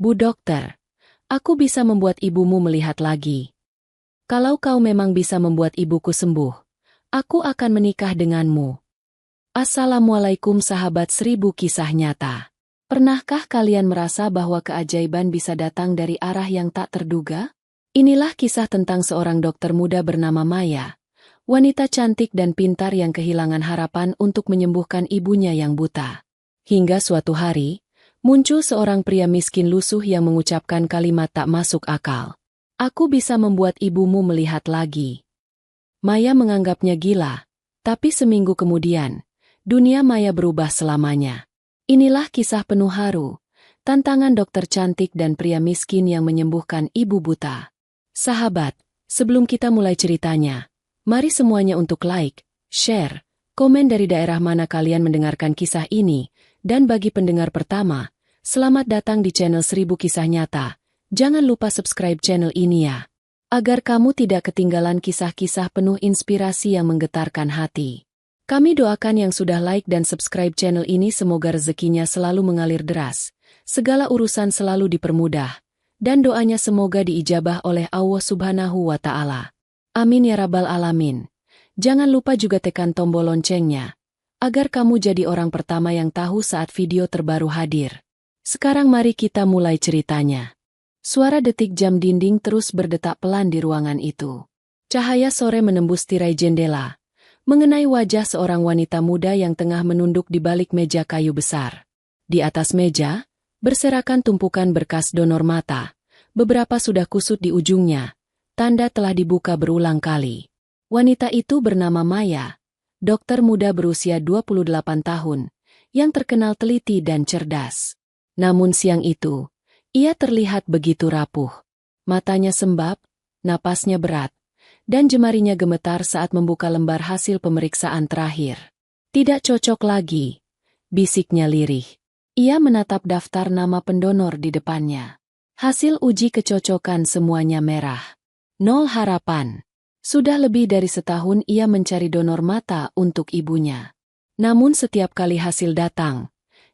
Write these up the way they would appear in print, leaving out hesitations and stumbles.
Bu dokter, aku bisa membuat ibumu melihat lagi. Kalau kau memang bisa membuat ibuku sembuh, aku akan menikah denganmu. Assalamualaikum sahabat 1000 kisah nyata. Pernahkah kalian merasa bahwa keajaiban bisa datang dari arah yang tak terduga? Inilah kisah tentang seorang dokter muda bernama Maya, wanita cantik dan pintar yang kehilangan harapan untuk menyembuhkan ibunya yang buta. Hingga suatu hari, muncul seorang pria miskin lusuh yang mengucapkan kalimat tak masuk akal. Aku bisa membuat ibumu melihat lagi. Maya menganggapnya gila, tapi seminggu kemudian, dunia Maya berubah selamanya. Inilah kisah penuh haru, tantangan dokter cantik dan pria miskin yang menyembuhkan ibu buta. Sahabat, sebelum kita mulai ceritanya, mari semuanya untuk like, share, komen dari daerah mana kalian mendengarkan kisah ini, dan bagi pendengar pertama, selamat datang di channel 1000 Kisah Nyata. Jangan lupa subscribe channel ini ya, agar kamu tidak ketinggalan kisah-kisah penuh inspirasi yang menggetarkan hati. Kami doakan yang sudah like dan subscribe channel ini semoga rezekinya selalu mengalir deras, segala urusan selalu dipermudah, dan doanya semoga diijabah oleh Allah Subhanahu wa Ta'ala. Amin ya Rabbal Alamin. Jangan lupa juga tekan tombol loncengnya, agar kamu jadi orang pertama yang tahu saat video terbaru hadir. Sekarang mari kita mulai ceritanya. Suara detik jam dinding terus berdetak pelan di ruangan itu. Cahaya sore menembus tirai jendela, mengenai wajah seorang wanita muda yang tengah menunduk di balik meja kayu besar. Di atas meja, berserakan tumpukan berkas donor mata. Beberapa sudah kusut di ujungnya, tanda telah dibuka berulang kali. Wanita itu bernama Maya, dokter muda berusia 28 tahun, yang terkenal teliti dan cerdas. Namun siang itu, ia terlihat begitu rapuh. Matanya sembab, napasnya berat, dan jemarinya gemetar saat membuka lembar hasil pemeriksaan terakhir. Tidak cocok lagi, bisiknya lirih. Ia menatap daftar nama pendonor di depannya. Hasil uji kecocokan semuanya merah. 0 harapan. Sudah lebih dari setahun ia mencari donor mata untuk ibunya. Namun setiap kali hasil datang,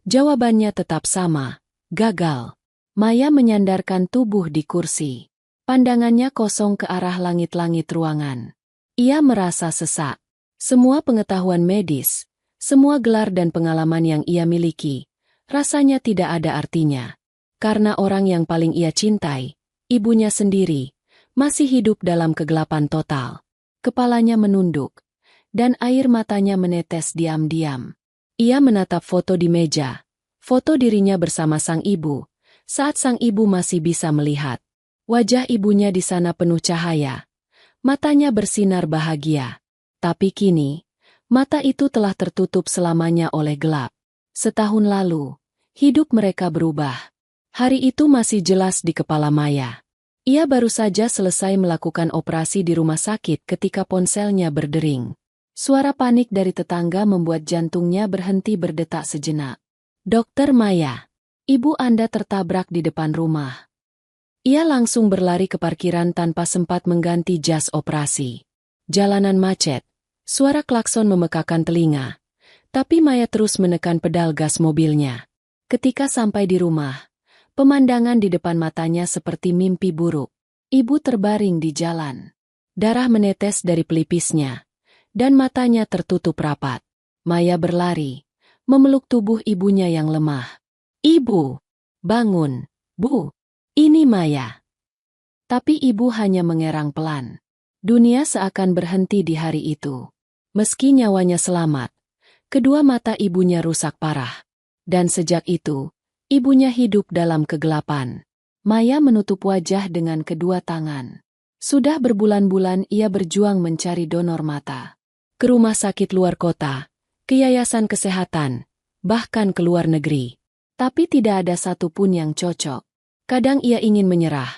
jawabannya tetap sama, gagal. Maya menyandarkan tubuh di kursi. Pandangannya kosong ke arah langit-langit ruangan. Ia merasa sesak. Semua pengetahuan medis, semua gelar dan pengalaman yang ia miliki, rasanya tidak ada artinya. Karena orang yang paling ia cintai, ibunya sendiri, masih hidup dalam kegelapan total. Kepalanya menunduk, dan air matanya menetes diam-diam. Ia menatap foto di meja, foto dirinya bersama sang ibu, saat sang ibu masih bisa melihat. Wajah ibunya di sana penuh cahaya, matanya bersinar bahagia. Tapi kini, mata itu telah tertutup selamanya oleh gelap. Setahun lalu, hidup mereka berubah. Hari itu masih jelas di kepala Maya. Ia baru saja selesai melakukan operasi di rumah sakit ketika ponselnya berdering. Suara panik dari tetangga membuat jantungnya berhenti berdetak sejenak. Dokter Maya, ibu Anda tertabrak di depan rumah. Ia langsung berlari ke parkiran tanpa sempat mengganti jas operasi. Jalanan macet, suara klakson memekakan telinga. Tapi Maya terus menekan pedal gas mobilnya. Ketika sampai di rumah, pemandangan di depan matanya seperti mimpi buruk. Ibu terbaring di jalan. Darah menetes dari pelipisnya, dan matanya tertutup rapat. Maya berlari, memeluk tubuh ibunya yang lemah. Ibu, bangun, Bu. Ini Maya. Tapi ibu hanya mengerang pelan. Dunia seakan berhenti di hari itu. Meski nyawanya selamat, kedua mata ibunya rusak parah. Dan sejak itu, ibunya hidup dalam kegelapan. Maya menutup wajah dengan kedua tangan. Sudah berbulan-bulan ia berjuang mencari donor mata. Ke rumah sakit luar kota, ke yayasan kesehatan, bahkan ke luar negeri. Tapi tidak ada satupun yang cocok. Kadang ia ingin menyerah,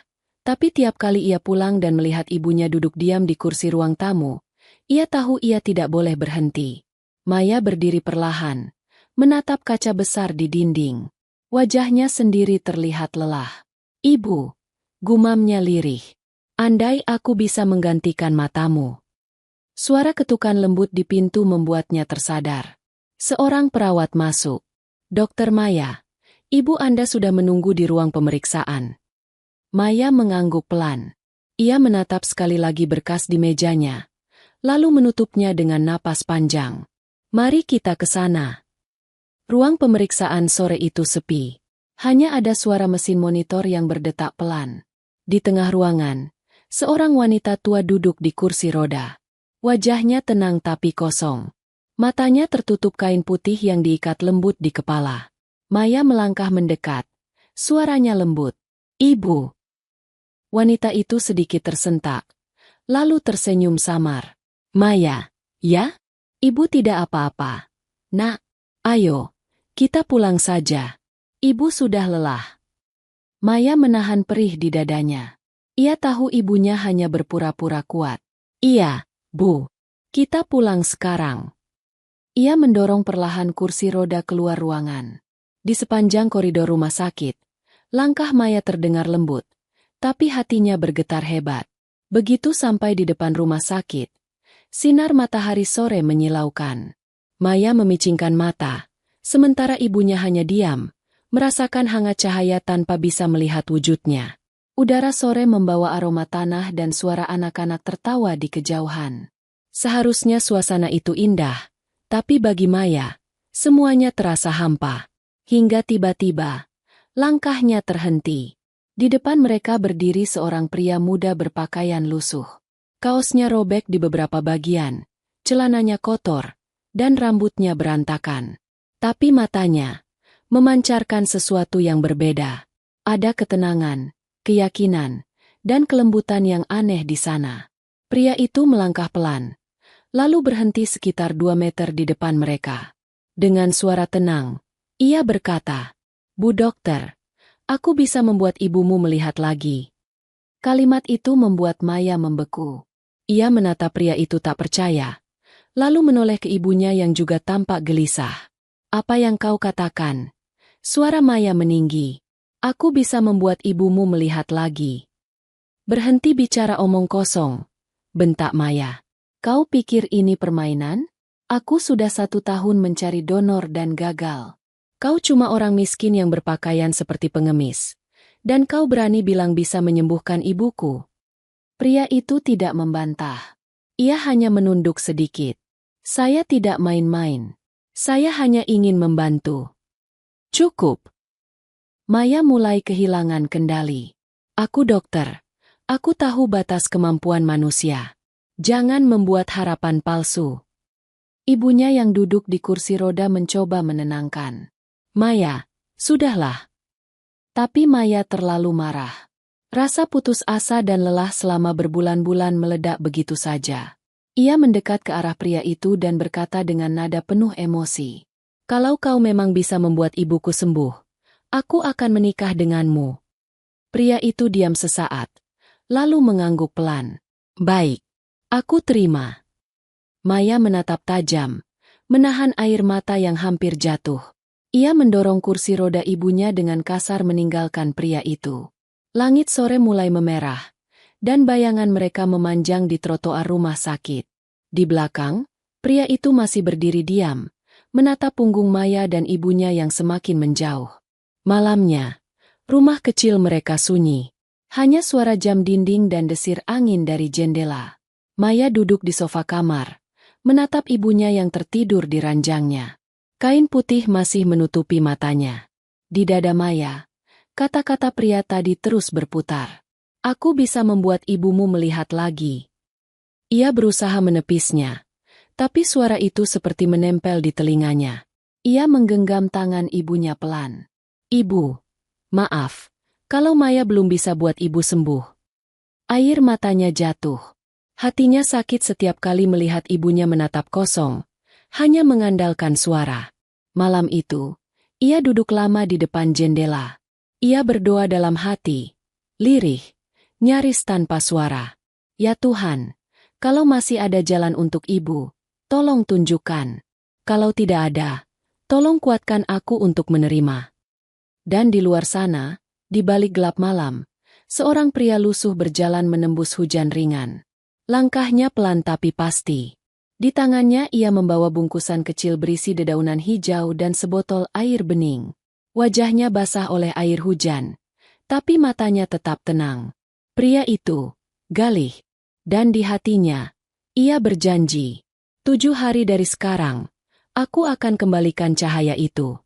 tapi tiap kali ia pulang dan melihat ibunya duduk diam di kursi ruang tamu, ia tahu ia tidak boleh berhenti. Maya berdiri perlahan, menatap kaca besar di dinding. Wajahnya sendiri terlihat lelah. Ibu, gumamnya lirih. Andai aku bisa menggantikan matamu. Suara ketukan lembut di pintu membuatnya tersadar. Seorang perawat masuk. Dokter Maya, Ibu Anda sudah menunggu di ruang pemeriksaan. Maya mengangguk pelan. Ia menatap sekali lagi berkas di mejanya, lalu menutupnya dengan napas panjang. Mari kita ke sana. Ruang pemeriksaan sore itu sepi. Hanya ada suara mesin monitor yang berdetak pelan. Di tengah ruangan, seorang wanita tua duduk di kursi roda. Wajahnya tenang tapi kosong. Matanya tertutup kain putih yang diikat lembut di kepala. Maya melangkah mendekat. Suaranya lembut. Ibu. Wanita itu sedikit tersentak, lalu tersenyum samar. Maya, ya? Ibu tidak apa-apa. Nak, ayo, kita pulang saja. Ibu sudah lelah. Maya menahan perih di dadanya. Ia tahu ibunya hanya berpura-pura kuat. Iya, Bu. Kita pulang sekarang. Ia mendorong perlahan kursi roda keluar ruangan. Di sepanjang koridor rumah sakit, langkah Maya terdengar lembut, tapi hatinya bergetar hebat. Begitu sampai di depan rumah sakit, sinar matahari sore menyilaukan. Maya memicingkan mata, sementara ibunya hanya diam, merasakan hangat cahaya tanpa bisa melihat wujudnya. Udara sore membawa aroma tanah dan suara anak-anak tertawa di kejauhan. Seharusnya suasana itu indah, tapi bagi Maya, semuanya terasa hampa. Hingga tiba-tiba, langkahnya terhenti. Di depan mereka berdiri seorang pria muda berpakaian lusuh. Kaosnya robek di beberapa bagian, celananya kotor, dan rambutnya berantakan. Tapi matanya memancarkan sesuatu yang berbeda. Ada ketenangan, keyakinan, dan kelembutan yang aneh di sana. Pria itu melangkah pelan, lalu berhenti sekitar 2 meter di depan mereka. Dengan suara tenang, ia berkata, "Bu dokter, aku bisa membuat ibumu melihat lagi." Kalimat itu membuat Maya membeku. Ia menatap pria itu tak percaya, lalu menoleh ke ibunya yang juga tampak gelisah. "Apa yang kau katakan?" Suara Maya meninggi. "Aku bisa membuat ibumu melihat lagi." "Berhenti bicara omong kosong," bentak Maya. "Kau pikir ini permainan? Aku sudah 1 tahun mencari donor dan gagal. Kau cuma orang miskin yang berpakaian seperti pengemis. Dan kau berani bilang bisa menyembuhkan ibuku." Pria itu tidak membantah. Ia hanya menunduk sedikit. "Saya tidak main-main. Saya hanya ingin membantu." "Cukup." Maya mulai kehilangan kendali. "Aku dokter. Aku tahu batas kemampuan manusia. Jangan membuat harapan palsu." Ibunya yang duduk di kursi roda mencoba menenangkan. "Maya, sudahlah." Tapi Maya terlalu marah. Rasa putus asa dan lelah selama berbulan-bulan meledak begitu saja. Ia mendekat ke arah pria itu dan berkata dengan nada penuh emosi. "Kalau kau memang bisa membuat ibuku sembuh, aku akan menikah denganmu." Pria itu diam sesaat, lalu mengangguk pelan. "Baik, aku terima." Maya menatap tajam, menahan air mata yang hampir jatuh. Ia mendorong kursi roda ibunya dengan kasar meninggalkan pria itu. Langit sore mulai memerah, dan bayangan mereka memanjang di trotoar rumah sakit. Di belakang, pria itu masih berdiri diam, menatap punggung Maya dan ibunya yang semakin menjauh. Malamnya, rumah kecil mereka sunyi. Hanya suara jam dinding dan desir angin dari jendela. Maya duduk di sofa kamar, menatap ibunya yang tertidur di ranjangnya. Kain putih masih menutupi matanya. Di dada Maya, kata-kata pria tadi terus berputar. "Aku bisa membuat ibumu melihat lagi." Ia berusaha menepisnya, tapi suara itu seperti menempel di telinganya. Ia menggenggam tangan ibunya pelan. "Ibu, maaf, kalau Maya belum bisa buat ibu sembuh." Air matanya jatuh. Hatinya sakit setiap kali melihat ibunya menatap kosong, hanya mengandalkan suara. Malam itu, ia duduk lama di depan jendela. Ia berdoa dalam hati, lirih, nyaris tanpa suara. "Ya Tuhan, kalau masih ada jalan untuk ibu, tolong tunjukkan. Kalau tidak ada, tolong kuatkan aku untuk menerima." Dan di luar sana, di balik gelap malam, seorang pria lusuh berjalan menembus hujan ringan. Langkahnya pelan tapi pasti. Di tangannya ia membawa bungkusan kecil berisi dedaunan hijau dan sebotol air bening. Wajahnya basah oleh air hujan, tapi matanya tetap tenang. Pria itu, Galih, dan di hatinya, ia berjanji, 7 hari dari sekarang, aku akan kembalikan cahaya itu.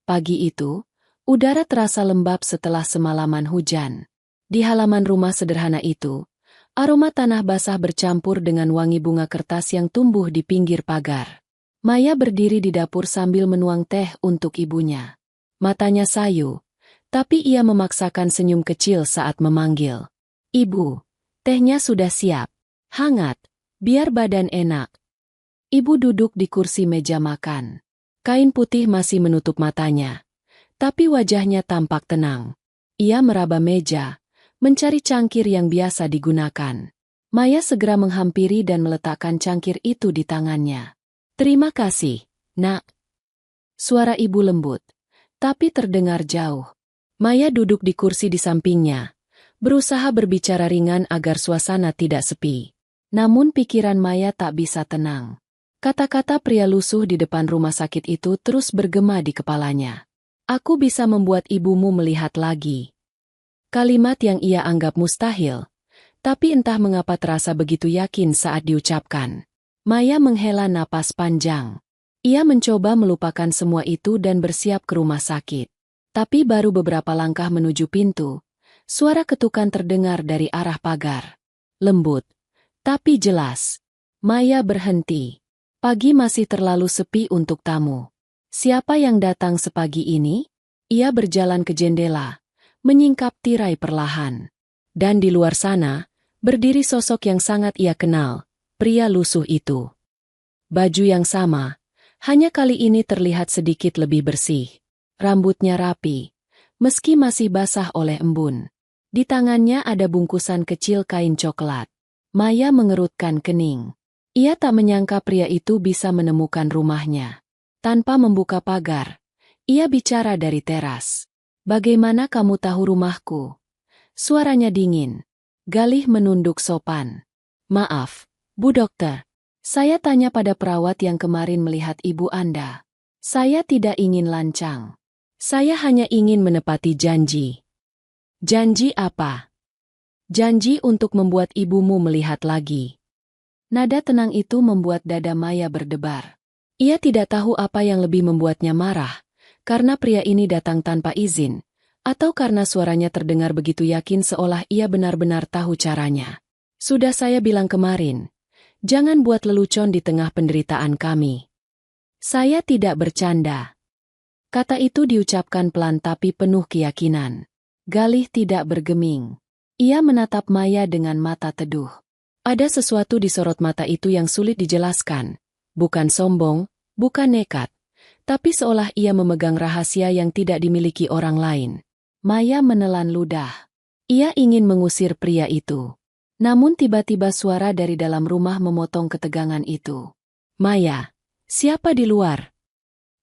Pagi itu, udara terasa lembab setelah semalaman hujan. Di halaman rumah sederhana itu, aroma tanah basah bercampur dengan wangi bunga kertas yang tumbuh di pinggir pagar. Maya berdiri di dapur sambil menuang teh untuk ibunya. Matanya sayu, tapi ia memaksakan senyum kecil saat memanggil. Ibu, tehnya sudah siap. Hangat, biar badan enak. Ibu duduk di kursi meja makan. Kain putih masih menutup matanya, tapi wajahnya tampak tenang. Ia meraba meja, mencari cangkir yang biasa digunakan. Maya segera menghampiri dan meletakkan cangkir itu di tangannya. Terima kasih, Nak. Suara ibu lembut, tapi terdengar jauh. Maya duduk di kursi di sampingnya, berusaha berbicara ringan agar suasana tidak sepi. Namun pikiran Maya tak bisa tenang. Kata-kata pria lusuh di depan rumah sakit itu terus bergema di kepalanya. Aku bisa membuat ibumu melihat lagi. Kalimat yang ia anggap mustahil, tapi entah mengapa terasa begitu yakin saat diucapkan. Maya menghela napas panjang. Ia mencoba melupakan semua itu dan bersiap ke rumah sakit. Tapi baru beberapa langkah menuju pintu, suara ketukan terdengar dari arah pagar. Lembut, tapi jelas. Maya berhenti. Pagi masih terlalu sepi untuk tamu. Siapa yang datang sepagi ini? Ia berjalan ke jendela, menyingkap tirai perlahan. Dan di luar sana, berdiri sosok yang sangat ia kenal, pria lusuh itu. Baju yang sama, hanya kali ini terlihat sedikit lebih bersih. Rambutnya rapi, meski masih basah oleh embun. Di tangannya ada bungkusan kecil kain coklat. Maya mengerutkan kening. Ia tak menyangka pria itu bisa menemukan rumahnya. Tanpa membuka pagar, ia bicara dari teras. Bagaimana kamu tahu rumahku? Suaranya dingin. Galih menunduk sopan. Maaf, Bu Dokter. Saya tanya pada perawat yang kemarin melihat ibu Anda. Saya tidak ingin lancang. Saya hanya ingin menepati janji. Janji apa? Janji untuk membuat ibumu melihat lagi. Nada tenang itu membuat dada Maya berdebar. Ia tidak tahu apa yang lebih membuatnya marah, karena pria ini datang tanpa izin, atau karena suaranya terdengar begitu yakin seolah ia benar-benar tahu caranya. Sudah saya bilang kemarin, jangan buat lelucon di tengah penderitaan kami. Saya tidak bercanda. Kata itu diucapkan pelan tapi penuh keyakinan. Galih tidak bergeming. Ia menatap Maya dengan mata teduh. Ada sesuatu di sorot mata itu yang sulit dijelaskan. Bukan sombong, bukan nekat, tapi seolah ia memegang rahasia yang tidak dimiliki orang lain. Maya menelan ludah. Ia ingin mengusir pria itu. Namun tiba-tiba suara dari dalam rumah memotong ketegangan itu. Maya, siapa di luar?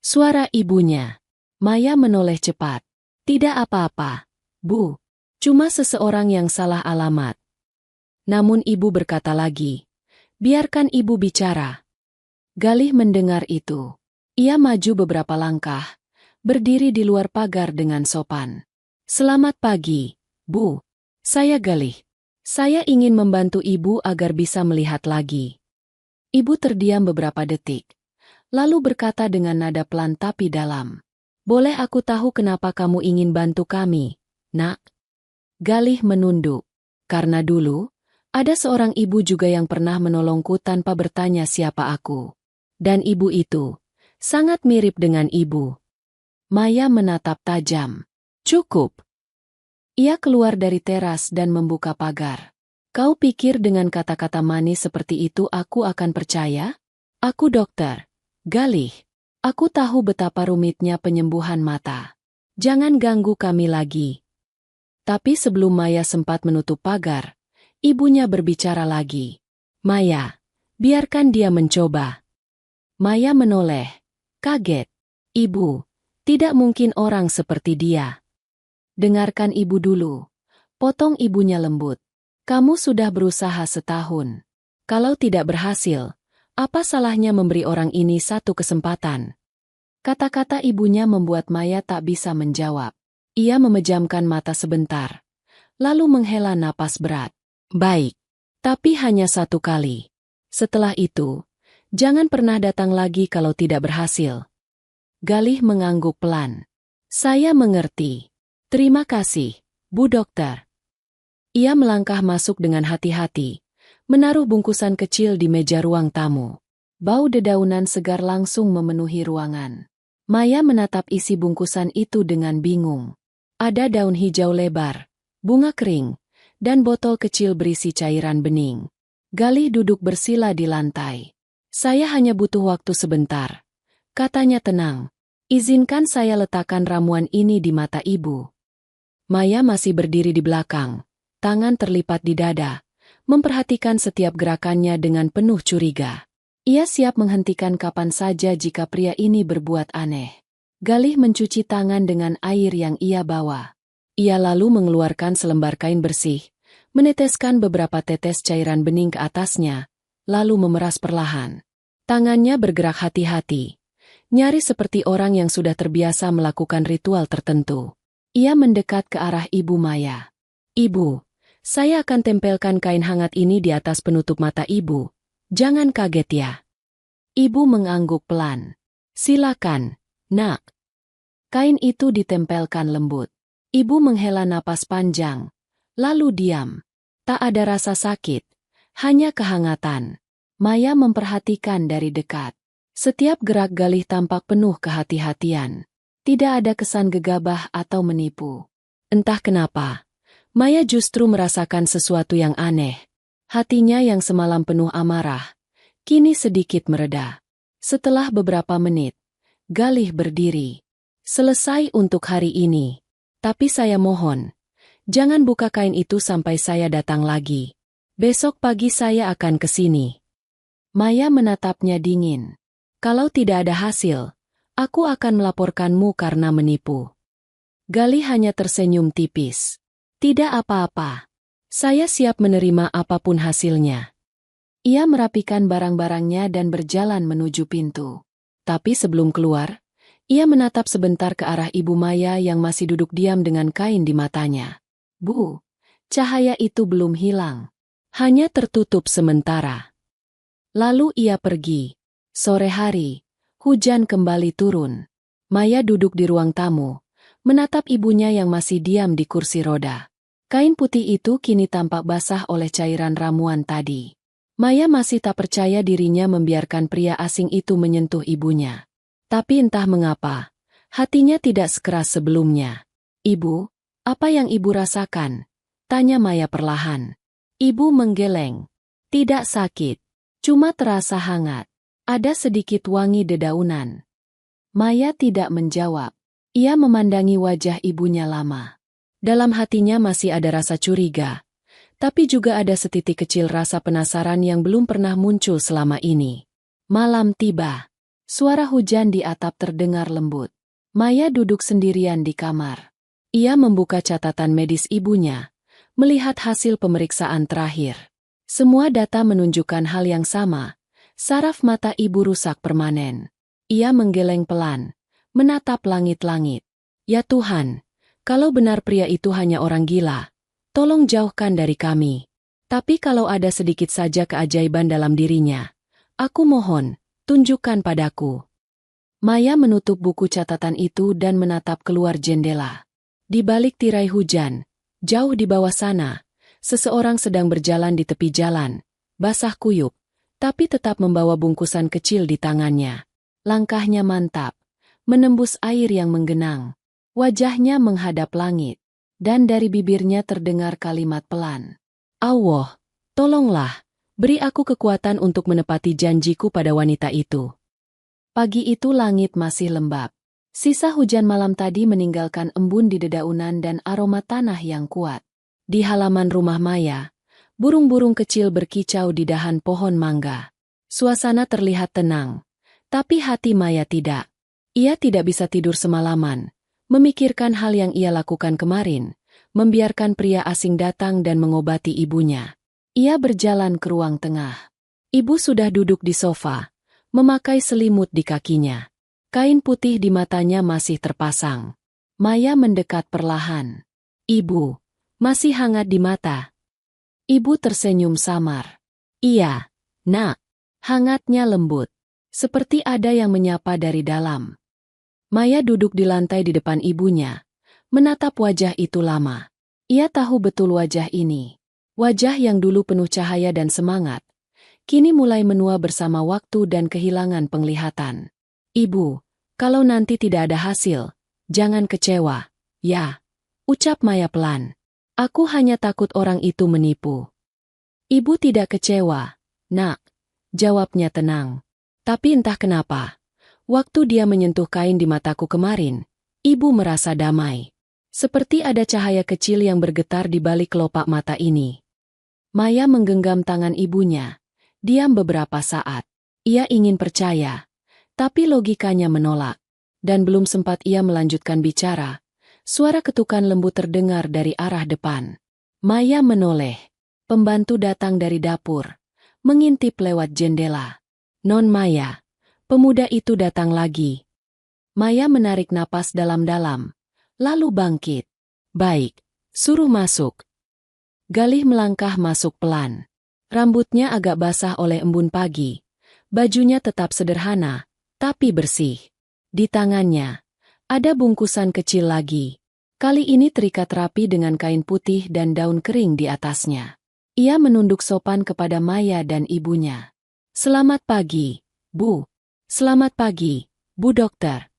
Suara ibunya. Maya menoleh cepat. Tidak apa-apa, Bu. Cuma seseorang yang salah alamat. Namun ibu berkata lagi, biarkan ibu bicara. Galih mendengar itu. Ia maju beberapa langkah, berdiri di luar pagar dengan sopan. Selamat pagi, Bu. Saya Galih. Saya ingin membantu ibu agar bisa melihat lagi. Ibu terdiam beberapa detik, lalu berkata dengan nada pelan tapi dalam. Boleh aku tahu kenapa kamu ingin bantu kami, Nak? Galih menunduk. Karena dulu, ada seorang ibu juga yang pernah menolongku tanpa bertanya siapa aku. Dan ibu itu sangat mirip dengan ibu. Maya menatap tajam. Cukup. Ia keluar dari teras dan membuka pagar. Kau pikir dengan kata-kata manis seperti itu aku akan percaya? Aku dokter. Galih. Aku tahu betapa rumitnya penyembuhan mata. Jangan ganggu kami lagi. Tapi sebelum Maya sempat menutup pagar, ibunya berbicara lagi. Maya, biarkan dia mencoba. Maya menoleh, kaget. Ibu, tidak mungkin orang seperti dia. Dengarkan ibu dulu. Potong ibunya lembut. Kamu sudah berusaha setahun. Kalau tidak berhasil, apa salahnya memberi orang ini satu kesempatan? Kata-kata ibunya membuat Maya tak bisa menjawab. Ia memejamkan mata sebentar, lalu menghela napas berat. Baik, tapi hanya satu kali. Setelah itu, jangan pernah datang lagi kalau tidak berhasil. Galih mengangguk pelan. Saya mengerti. Terima kasih, Bu Dokter. Ia melangkah masuk dengan hati-hati, menaruh bungkusan kecil di meja ruang tamu. Bau dedaunan segar langsung memenuhi ruangan. Maya menatap isi bungkusan itu dengan bingung. Ada daun hijau lebar, bunga kering, dan botol kecil berisi cairan bening. Galih duduk bersila di lantai. Saya hanya butuh waktu sebentar, katanya tenang. Izinkan saya letakkan ramuan ini di mata ibu. Maya masih berdiri di belakang, tangan terlipat di dada, memperhatikan setiap gerakannya dengan penuh curiga. Ia siap menghentikan kapan saja jika pria ini berbuat aneh. Galih mencuci tangan dengan air yang ia bawa. Ia lalu mengeluarkan selembar kain bersih, meneteskan beberapa tetes cairan bening ke atasnya, lalu memeras perlahan. Tangannya bergerak hati-hati, nyaris seperti orang yang sudah terbiasa melakukan ritual tertentu. Ia mendekat ke arah Ibu Maya. Ibu, saya akan tempelkan kain hangat ini di atas penutup mata ibu. Jangan kaget ya. Ibu mengangguk pelan. Silakan, nak. Kain itu ditempelkan lembut. Ibu menghela napas panjang, lalu diam. Tak ada rasa sakit, hanya kehangatan. Maya memperhatikan dari dekat. Setiap gerak Galih tampak penuh kehati-hatian. Tidak ada kesan gegabah atau menipu. Entah kenapa, Maya justru merasakan sesuatu yang aneh. Hatinya yang semalam penuh amarah, kini sedikit mereda. Setelah beberapa menit, Galih berdiri. Selesai untuk hari ini. Tapi saya mohon, jangan buka kain itu sampai saya datang lagi. Besok pagi saya akan ke sini. Maya menatapnya dingin. Kalau tidak ada hasil, aku akan melaporkanmu karena menipu. Galih hanya tersenyum tipis. Tidak apa-apa. Saya siap menerima apapun hasilnya. Ia merapikan barang-barangnya dan berjalan menuju pintu. Tapi sebelum keluar, ia menatap sebentar ke arah Ibu Maya yang masih duduk diam dengan kain di matanya. Bu, cahaya itu belum hilang. Hanya tertutup sementara. Lalu ia pergi. Sore hari, hujan kembali turun. Maya duduk di ruang tamu, menatap ibunya yang masih diam di kursi roda. Kain putih itu kini tampak basah oleh cairan ramuan tadi. Maya masih tak percaya dirinya membiarkan pria asing itu menyentuh ibunya. Tapi entah mengapa, hatinya tidak sekeras sebelumnya. Ibu, apa yang ibu rasakan? Tanya Maya perlahan. Ibu menggeleng. Tidak sakit, cuma terasa hangat. Ada sedikit wangi dedaunan. Maya tidak menjawab. Ia memandangi wajah ibunya lama. Dalam hatinya masih ada rasa curiga, tapi juga ada setitik kecil rasa penasaran yang belum pernah muncul selama ini. Malam tiba. Suara hujan di atap terdengar lembut. Maya duduk sendirian di kamar. Ia membuka catatan medis ibunya, melihat hasil pemeriksaan terakhir. Semua data menunjukkan hal yang sama. Saraf mata ibu rusak permanen. Ia menggeleng pelan, menatap langit-langit. Ya Tuhan, kalau benar pria itu hanya orang gila, tolong jauhkan dari kami. Tapi kalau ada sedikit saja keajaiban dalam dirinya, aku mohon, tunjukkan padaku. Maya menutup buku catatan itu dan menatap keluar jendela. Di balik tirai hujan, jauh di bawah sana, seseorang sedang berjalan di tepi jalan, basah kuyup, tapi tetap membawa bungkusan kecil di tangannya. Langkahnya mantap, menembus air yang menggenang. Wajahnya menghadap langit, dan dari bibirnya terdengar kalimat pelan. Allah, tolonglah, beri aku kekuatan untuk menepati janjiku pada wanita itu. Pagi itu langit masih lembab. Sisa hujan malam tadi meninggalkan embun di dedaunan dan aroma tanah yang kuat. Di halaman rumah Maya, burung-burung kecil berkicau di dahan pohon mangga. Suasana terlihat tenang, tapi hati Maya tidak. Ia tidak bisa tidur semalaman, memikirkan hal yang ia lakukan kemarin, membiarkan pria asing datang dan mengobati ibunya. Ia berjalan ke ruang tengah. Ibu sudah duduk di sofa, memakai selimut di kakinya. Kain putih di matanya masih terpasang. Maya mendekat perlahan. Ibu, masih hangat di mata. Ibu tersenyum samar. Iya, nak. Hangatnya lembut. Seperti ada yang menyapa dari dalam. Maya duduk di lantai di depan ibunya, menatap wajah itu lama. Ia tahu betul wajah ini. Wajah yang dulu penuh cahaya dan semangat, kini mulai menua bersama waktu dan kehilangan penglihatan. Ibu, kalau nanti tidak ada hasil, jangan kecewa, ya, ucap Maya pelan. Aku hanya takut orang itu menipu. Ibu tidak kecewa, nak, jawabnya tenang. Tapi entah kenapa, waktu dia menyentuh kain di mataku kemarin, ibu merasa damai. Seperti ada cahaya kecil yang bergetar di balik kelopak mata ini. Maya menggenggam tangan ibunya, diam beberapa saat. Ia ingin percaya, tapi logikanya menolak. Dan belum sempat ia melanjutkan bicara, suara ketukan lembut terdengar dari arah depan. Maya menoleh. Pembantu datang dari dapur, mengintip lewat jendela. Non Maya, pemuda itu datang lagi. Maya menarik napas dalam-dalam, lalu bangkit. Baik, suruh masuk. Galih melangkah masuk pelan. Rambutnya agak basah oleh embun pagi. Bajunya tetap sederhana, tapi bersih. Di tangannya, ada bungkusan kecil lagi. Kali ini terikat rapi dengan kain putih dan daun kering di atasnya. Ia menunduk sopan kepada Maya dan ibunya. Selamat pagi, Bu. Selamat pagi, Bu Dokter.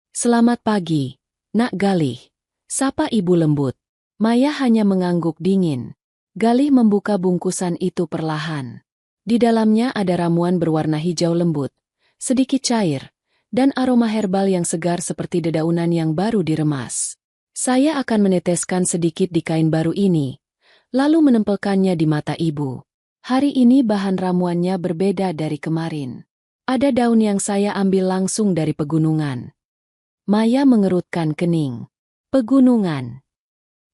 Selamat pagi, Nak Galih. Sapa ibu lembut. Maya hanya mengangguk dingin. Galih membuka bungkusan itu perlahan. Di dalamnya ada ramuan berwarna hijau lembut, sedikit cair, dan aroma herbal yang segar seperti dedaunan yang baru diremas. Saya akan meneteskan sedikit di kain baru ini, lalu menempelkannya di mata ibu. Hari ini bahan ramuannya berbeda dari kemarin. Ada daun yang saya ambil langsung dari pegunungan. Maya mengerutkan kening. Pegunungan.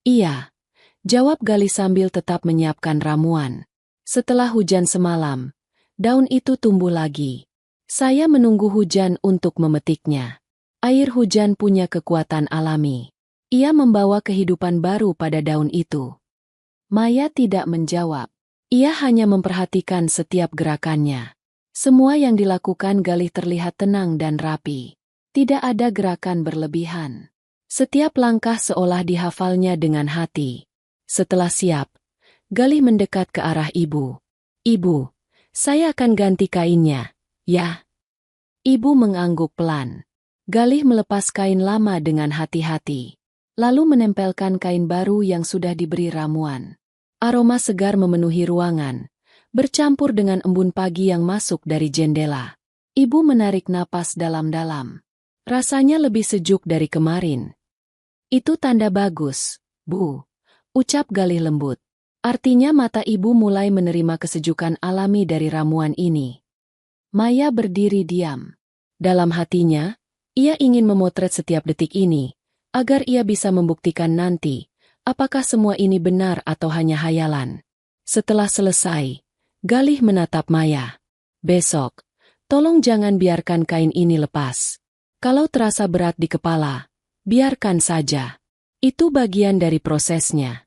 Iya, jawab Galih sambil tetap menyiapkan ramuan. Setelah hujan semalam, daun itu tumbuh lagi. Saya menunggu hujan untuk memetiknya. Air hujan punya kekuatan alami. Ia membawa kehidupan baru pada daun itu. Maya tidak menjawab. Ia hanya memperhatikan setiap gerakannya. Semua yang dilakukan Galih terlihat tenang dan rapi. Tidak ada gerakan berlebihan. Setiap langkah seolah dihafalnya dengan hati. Setelah siap, Galih mendekat ke arah ibu. Ibu, saya akan ganti kainnya, ya. Ibu mengangguk pelan. Galih melepas kain lama dengan hati-hati. Lalu menempelkan kain baru yang sudah diberi ramuan. Aroma segar memenuhi ruangan, bercampur dengan embun pagi yang masuk dari jendela. Ibu menarik napas dalam-dalam. Rasanya lebih sejuk dari kemarin. Itu tanda bagus, Bu, ucap Galih lembut. Artinya mata ibu mulai menerima kesejukan alami dari ramuan ini. Maya berdiri diam. Dalam hatinya, ia ingin memotret setiap detik ini, agar ia bisa membuktikan nanti, apakah semua ini benar atau hanya hayalan. Setelah selesai, Galih menatap Maya. Besok, tolong jangan biarkan kain ini lepas. Kalau terasa berat di kepala, biarkan saja. Itu bagian dari prosesnya.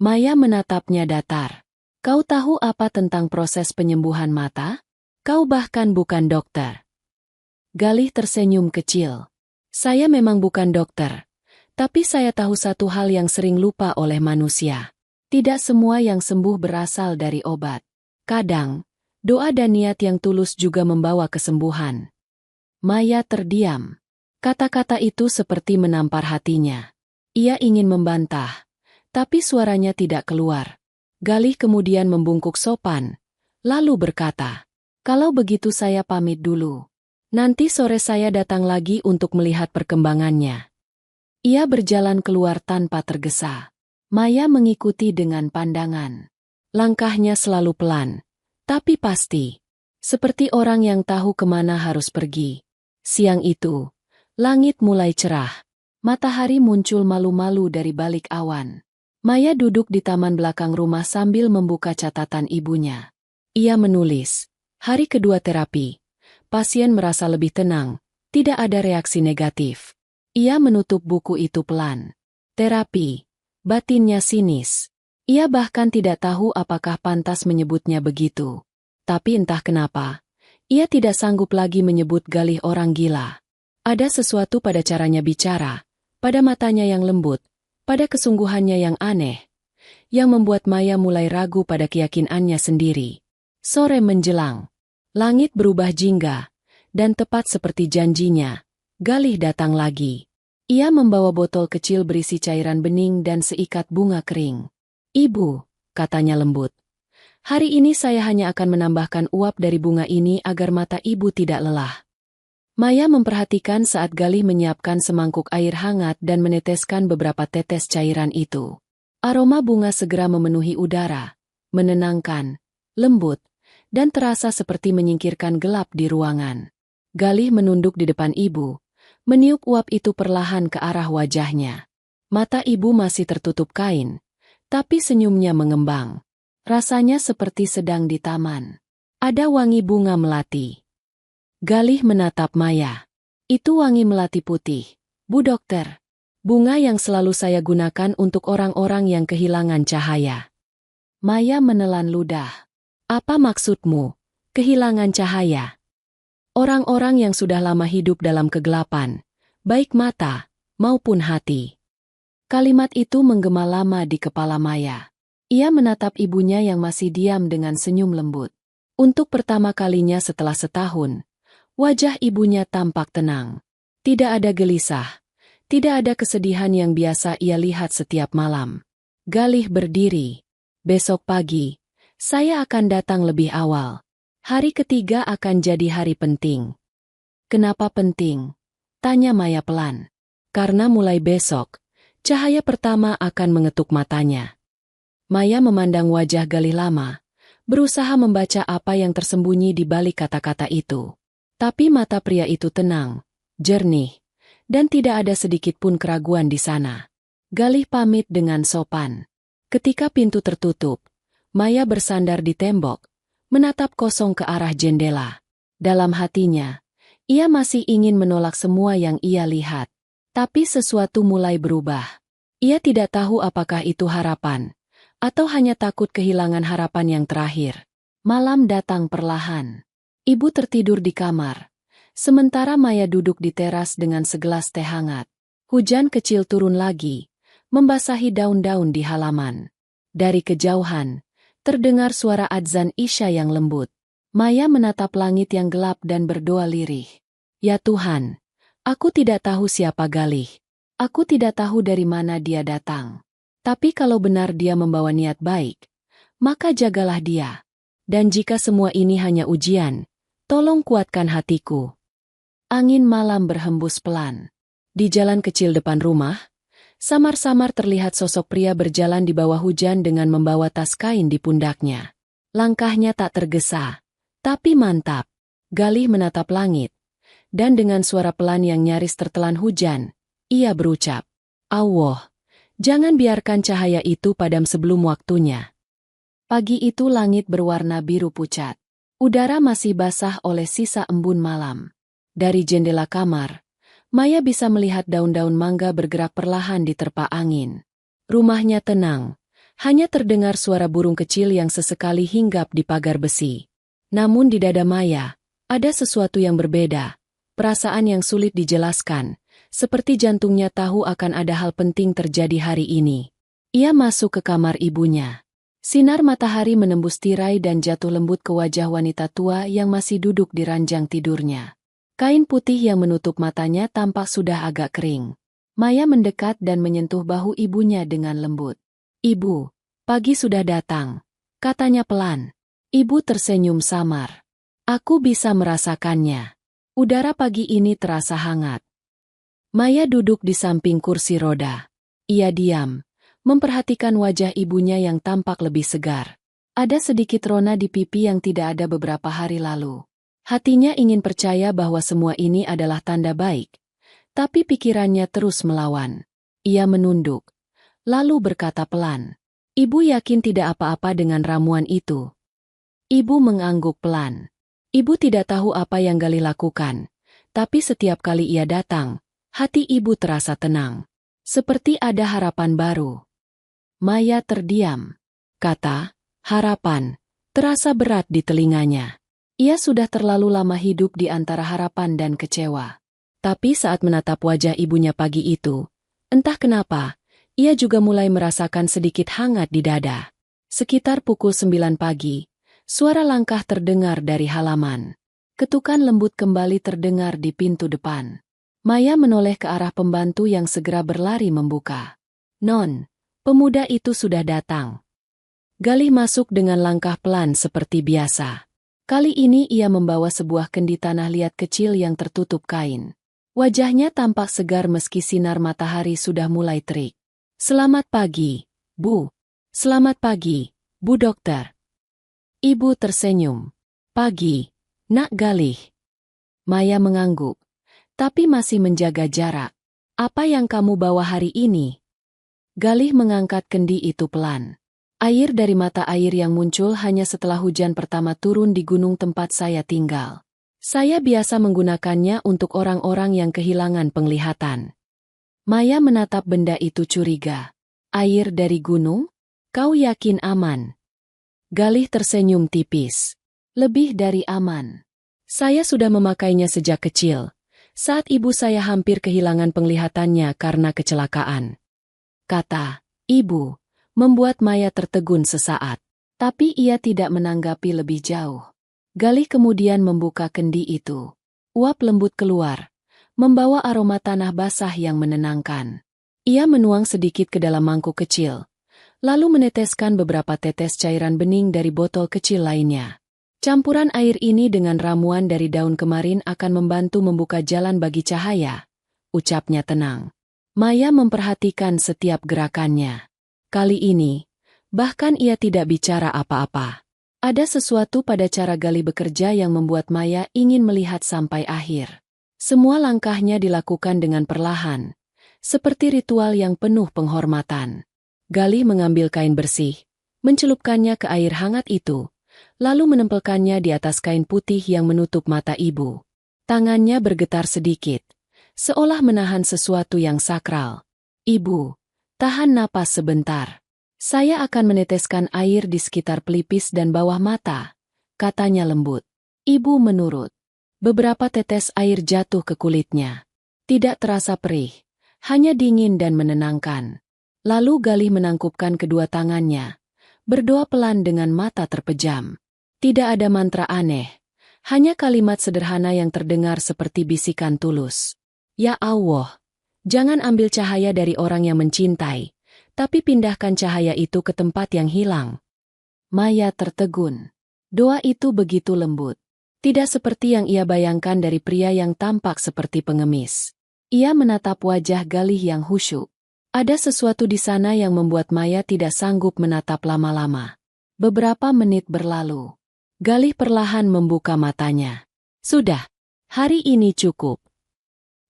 Maya menatapnya datar. Kau tahu apa tentang proses penyembuhan mata? Kau bahkan bukan dokter. Galih tersenyum kecil. Saya memang bukan dokter. Tapi saya tahu satu hal yang sering lupa oleh manusia. Tidak semua yang sembuh berasal dari obat. Kadang, doa dan niat yang tulus juga membawa kesembuhan. Maya terdiam. Kata-kata itu seperti menampar hatinya. Ia ingin membantah, tapi suaranya tidak keluar. Galih kemudian membungkuk sopan, lalu berkata, "Kalau begitu saya pamit dulu. Nanti sore saya datang lagi untuk melihat perkembangannya." Ia berjalan keluar tanpa tergesa. Maya mengikuti dengan pandangan. Langkahnya selalu pelan, tapi pasti. Seperti orang yang tahu kemana harus pergi. Siang itu, langit mulai cerah. Matahari muncul malu-malu dari balik awan. Maya duduk di taman belakang rumah sambil membuka catatan ibunya. Ia menulis, hari kedua terapi. Pasien merasa lebih tenang, Tidak ada reaksi negatif. Ia menutup buku itu pelan. Terapi. Batinnya sinis. Ia bahkan tidak tahu apakah pantas menyebutnya begitu. Tapi entah kenapa, ia tidak sanggup lagi menyebut Galih orang gila. Ada sesuatu pada caranya bicara, pada matanya yang lembut, pada kesungguhannya yang aneh, yang membuat Maya mulai ragu pada keyakinannya sendiri. Sore menjelang. Langit berubah jingga, dan tepat seperti janjinya, Galih datang lagi. Ia membawa botol kecil berisi cairan bening dan seikat bunga kering. "Ibu," katanya lembut, "hari ini saya hanya akan menambahkan uap dari bunga ini agar mata ibu tidak lelah." Maya memperhatikan saat Galih menyiapkan semangkuk air hangat dan meneteskan beberapa tetes cairan itu. Aroma bunga segera memenuhi udara, menenangkan, lembut, dan terasa seperti menyingkirkan gelap di ruangan. Galih menunduk di depan ibu, meniup uap itu perlahan ke arah wajahnya. Mata ibu masih tertutup kain, tapi senyumnya mengembang. Rasanya seperti sedang di taman. Ada wangi bunga melati. Galih menatap Maya. "Itu wangi melati putih, Bu Dokter. Bunga yang selalu saya gunakan untuk orang-orang yang kehilangan cahaya." Maya menelan ludah. "Apa maksudmu, kehilangan cahaya?" "Orang-orang yang sudah lama hidup dalam kegelapan, baik mata maupun hati." Kalimat itu menggema lama di kepala Maya. Ia menatap ibunya yang masih diam dengan senyum lembut. Untuk pertama kalinya setelah setahun, wajah ibunya tampak tenang. Tidak ada gelisah, tidak ada kesedihan yang biasa ia lihat setiap malam. Galih berdiri. "Besok pagi, saya akan datang lebih awal. Hari ketiga akan jadi hari penting." "Kenapa penting?" tanya Maya pelan. "Karena mulai besok, cahaya pertama akan mengetuk matanya." Maya memandang wajah Galih lama, berusaha membaca apa yang tersembunyi di balik kata-kata itu. Tapi mata pria itu tenang, jernih, dan tidak ada sedikit pun keraguan di sana. Galih pamit dengan sopan. Ketika pintu tertutup, Maya bersandar di tembok, menatap kosong ke arah jendela. Dalam hatinya, ia masih ingin menolak semua yang ia lihat. Tapi sesuatu mulai berubah. Ia tidak tahu apakah itu harapan, atau hanya takut kehilangan harapan yang terakhir. Malam datang perlahan. Ibu tertidur di kamar, sementara Maya duduk di teras dengan segelas teh hangat. Hujan kecil turun lagi, membasahi daun-daun di halaman. Dari kejauhan, terdengar suara adzan Isya yang lembut. Maya menatap langit yang gelap dan berdoa lirih. "Ya Tuhan, aku tidak tahu siapa Galih. Aku tidak tahu dari mana dia datang. Tapi kalau benar dia membawa niat baik, maka jagalah dia. Dan jika semua ini hanya ujian, tolong kuatkan hatiku." Angin malam berhembus pelan. Di jalan kecil depan rumah, samar-samar terlihat sosok pria berjalan di bawah hujan dengan membawa tas kain di pundaknya. Langkahnya tak tergesa, tapi mantap. Galih menatap langit, dan dengan suara pelan yang nyaris tertelan hujan, ia berucap, "Allah, jangan biarkan cahaya itu padam sebelum waktunya." Pagi itu langit berwarna biru pucat. Udara masih basah oleh sisa embun malam. Dari jendela kamar, Maya bisa melihat daun-daun mangga bergerak perlahan diterpa angin. Rumahnya tenang, hanya terdengar suara burung kecil yang sesekali hinggap di pagar besi. Namun di dada Maya, ada sesuatu yang berbeda, perasaan yang sulit dijelaskan, seperti jantungnya tahu akan ada hal penting terjadi hari ini. Ia masuk ke kamar ibunya. Sinar matahari menembus tirai dan jatuh lembut ke wajah wanita tua yang masih duduk di ranjang tidurnya. Kain putih yang menutup matanya tampak sudah agak kering. Maya mendekat dan menyentuh bahu ibunya dengan lembut. "Ibu, pagi sudah datang," katanya pelan. Ibu tersenyum samar. "Aku bisa merasakannya. Udara pagi ini terasa hangat." Maya duduk di samping kursi roda. Ia diam, memperhatikan wajah ibunya yang tampak lebih segar. Ada sedikit rona di pipi yang tidak ada beberapa hari lalu. Hatinya ingin percaya bahwa semua ini adalah tanda baik, tapi pikirannya terus melawan. Ia menunduk, lalu berkata pelan, "Ibu yakin tidak apa-apa dengan ramuan itu?" Ibu mengangguk pelan. Ibu tidak tahu apa yang Galih lakukan, Tapi setiap kali ia datang, hati ibu terasa tenang. Seperti ada harapan baru. Maya terdiam. Kata, harapan, terasa berat di telinganya. Ia sudah terlalu lama hidup di antara harapan dan kecewa. Tapi saat menatap wajah ibunya pagi itu, entah kenapa, ia juga mulai merasakan sedikit hangat di dada. Sekitar pukul 9 pagi, suara langkah terdengar dari halaman. Ketukan lembut kembali terdengar di pintu depan. Maya menoleh ke arah pembantu yang segera berlari membuka. Non, pemuda itu sudah datang. Galih masuk dengan langkah pelan seperti biasa. Kali ini ia membawa sebuah kendi tanah liat kecil yang tertutup kain. Wajahnya tampak segar meski sinar matahari sudah mulai terik. Selamat pagi, Bu. Selamat pagi, Bu Dokter. Ibu tersenyum. Pagi, Nak Galih. Maya mengangguk, tapi masih menjaga jarak. Apa yang kamu bawa hari ini? Galih mengangkat kendi itu pelan. Air dari mata air yang muncul hanya setelah hujan pertama turun di gunung tempat saya tinggal. Saya biasa menggunakannya untuk orang-orang yang kehilangan penglihatan. Maya menatap benda itu curiga. Air dari gunung? Kau yakin aman? Galih tersenyum tipis. Lebih dari aman. Saya sudah memakainya sejak kecil, saat ibu saya hampir kehilangan penglihatannya karena kecelakaan. Kata, ibu, membuat Maya tertegun sesaat. Tapi ia tidak menanggapi lebih jauh. Galih kemudian membuka kendi itu. Uap lembut keluar, membawa aroma tanah basah yang menenangkan. Ia menuang sedikit ke dalam mangkuk kecil, lalu meneteskan beberapa tetes cairan bening dari botol kecil lainnya. Campuran air ini dengan ramuan dari daun kemarin akan membantu membuka jalan bagi cahaya, ucapnya tenang. Maya memperhatikan setiap gerakannya. Kali ini, bahkan ia tidak bicara apa-apa. Ada sesuatu pada cara Galih bekerja yang membuat Maya ingin melihat sampai akhir. Semua langkahnya dilakukan dengan perlahan, seperti ritual yang penuh penghormatan. Galih mengambil kain bersih, mencelupkannya ke air hangat itu, lalu menempelkannya di atas kain putih yang menutup mata ibu. Tangannya bergetar sedikit, seolah menahan sesuatu yang sakral. Ibu, tahan napas sebentar. Saya akan meneteskan air di sekitar pelipis dan bawah mata, katanya lembut. Ibu menurut. Beberapa tetes air jatuh ke kulitnya. Tidak terasa perih, hanya dingin dan menenangkan. Lalu Galih menangkupkan kedua tangannya, berdoa pelan dengan mata terpejam. Tidak ada mantra aneh, hanya kalimat sederhana yang terdengar seperti bisikan tulus. Ya Allah, jangan ambil cahaya dari orang yang mencintai, tapi pindahkan cahaya itu ke tempat yang hilang. Maya tertegun. Doa itu begitu lembut. Tidak seperti yang ia bayangkan dari pria yang tampak seperti pengemis. Ia menatap wajah Galih yang khusyuk. Ada sesuatu di sana yang membuat Maya tidak sanggup menatap lama-lama. Beberapa menit berlalu. Galih perlahan membuka matanya. Sudah, hari ini cukup.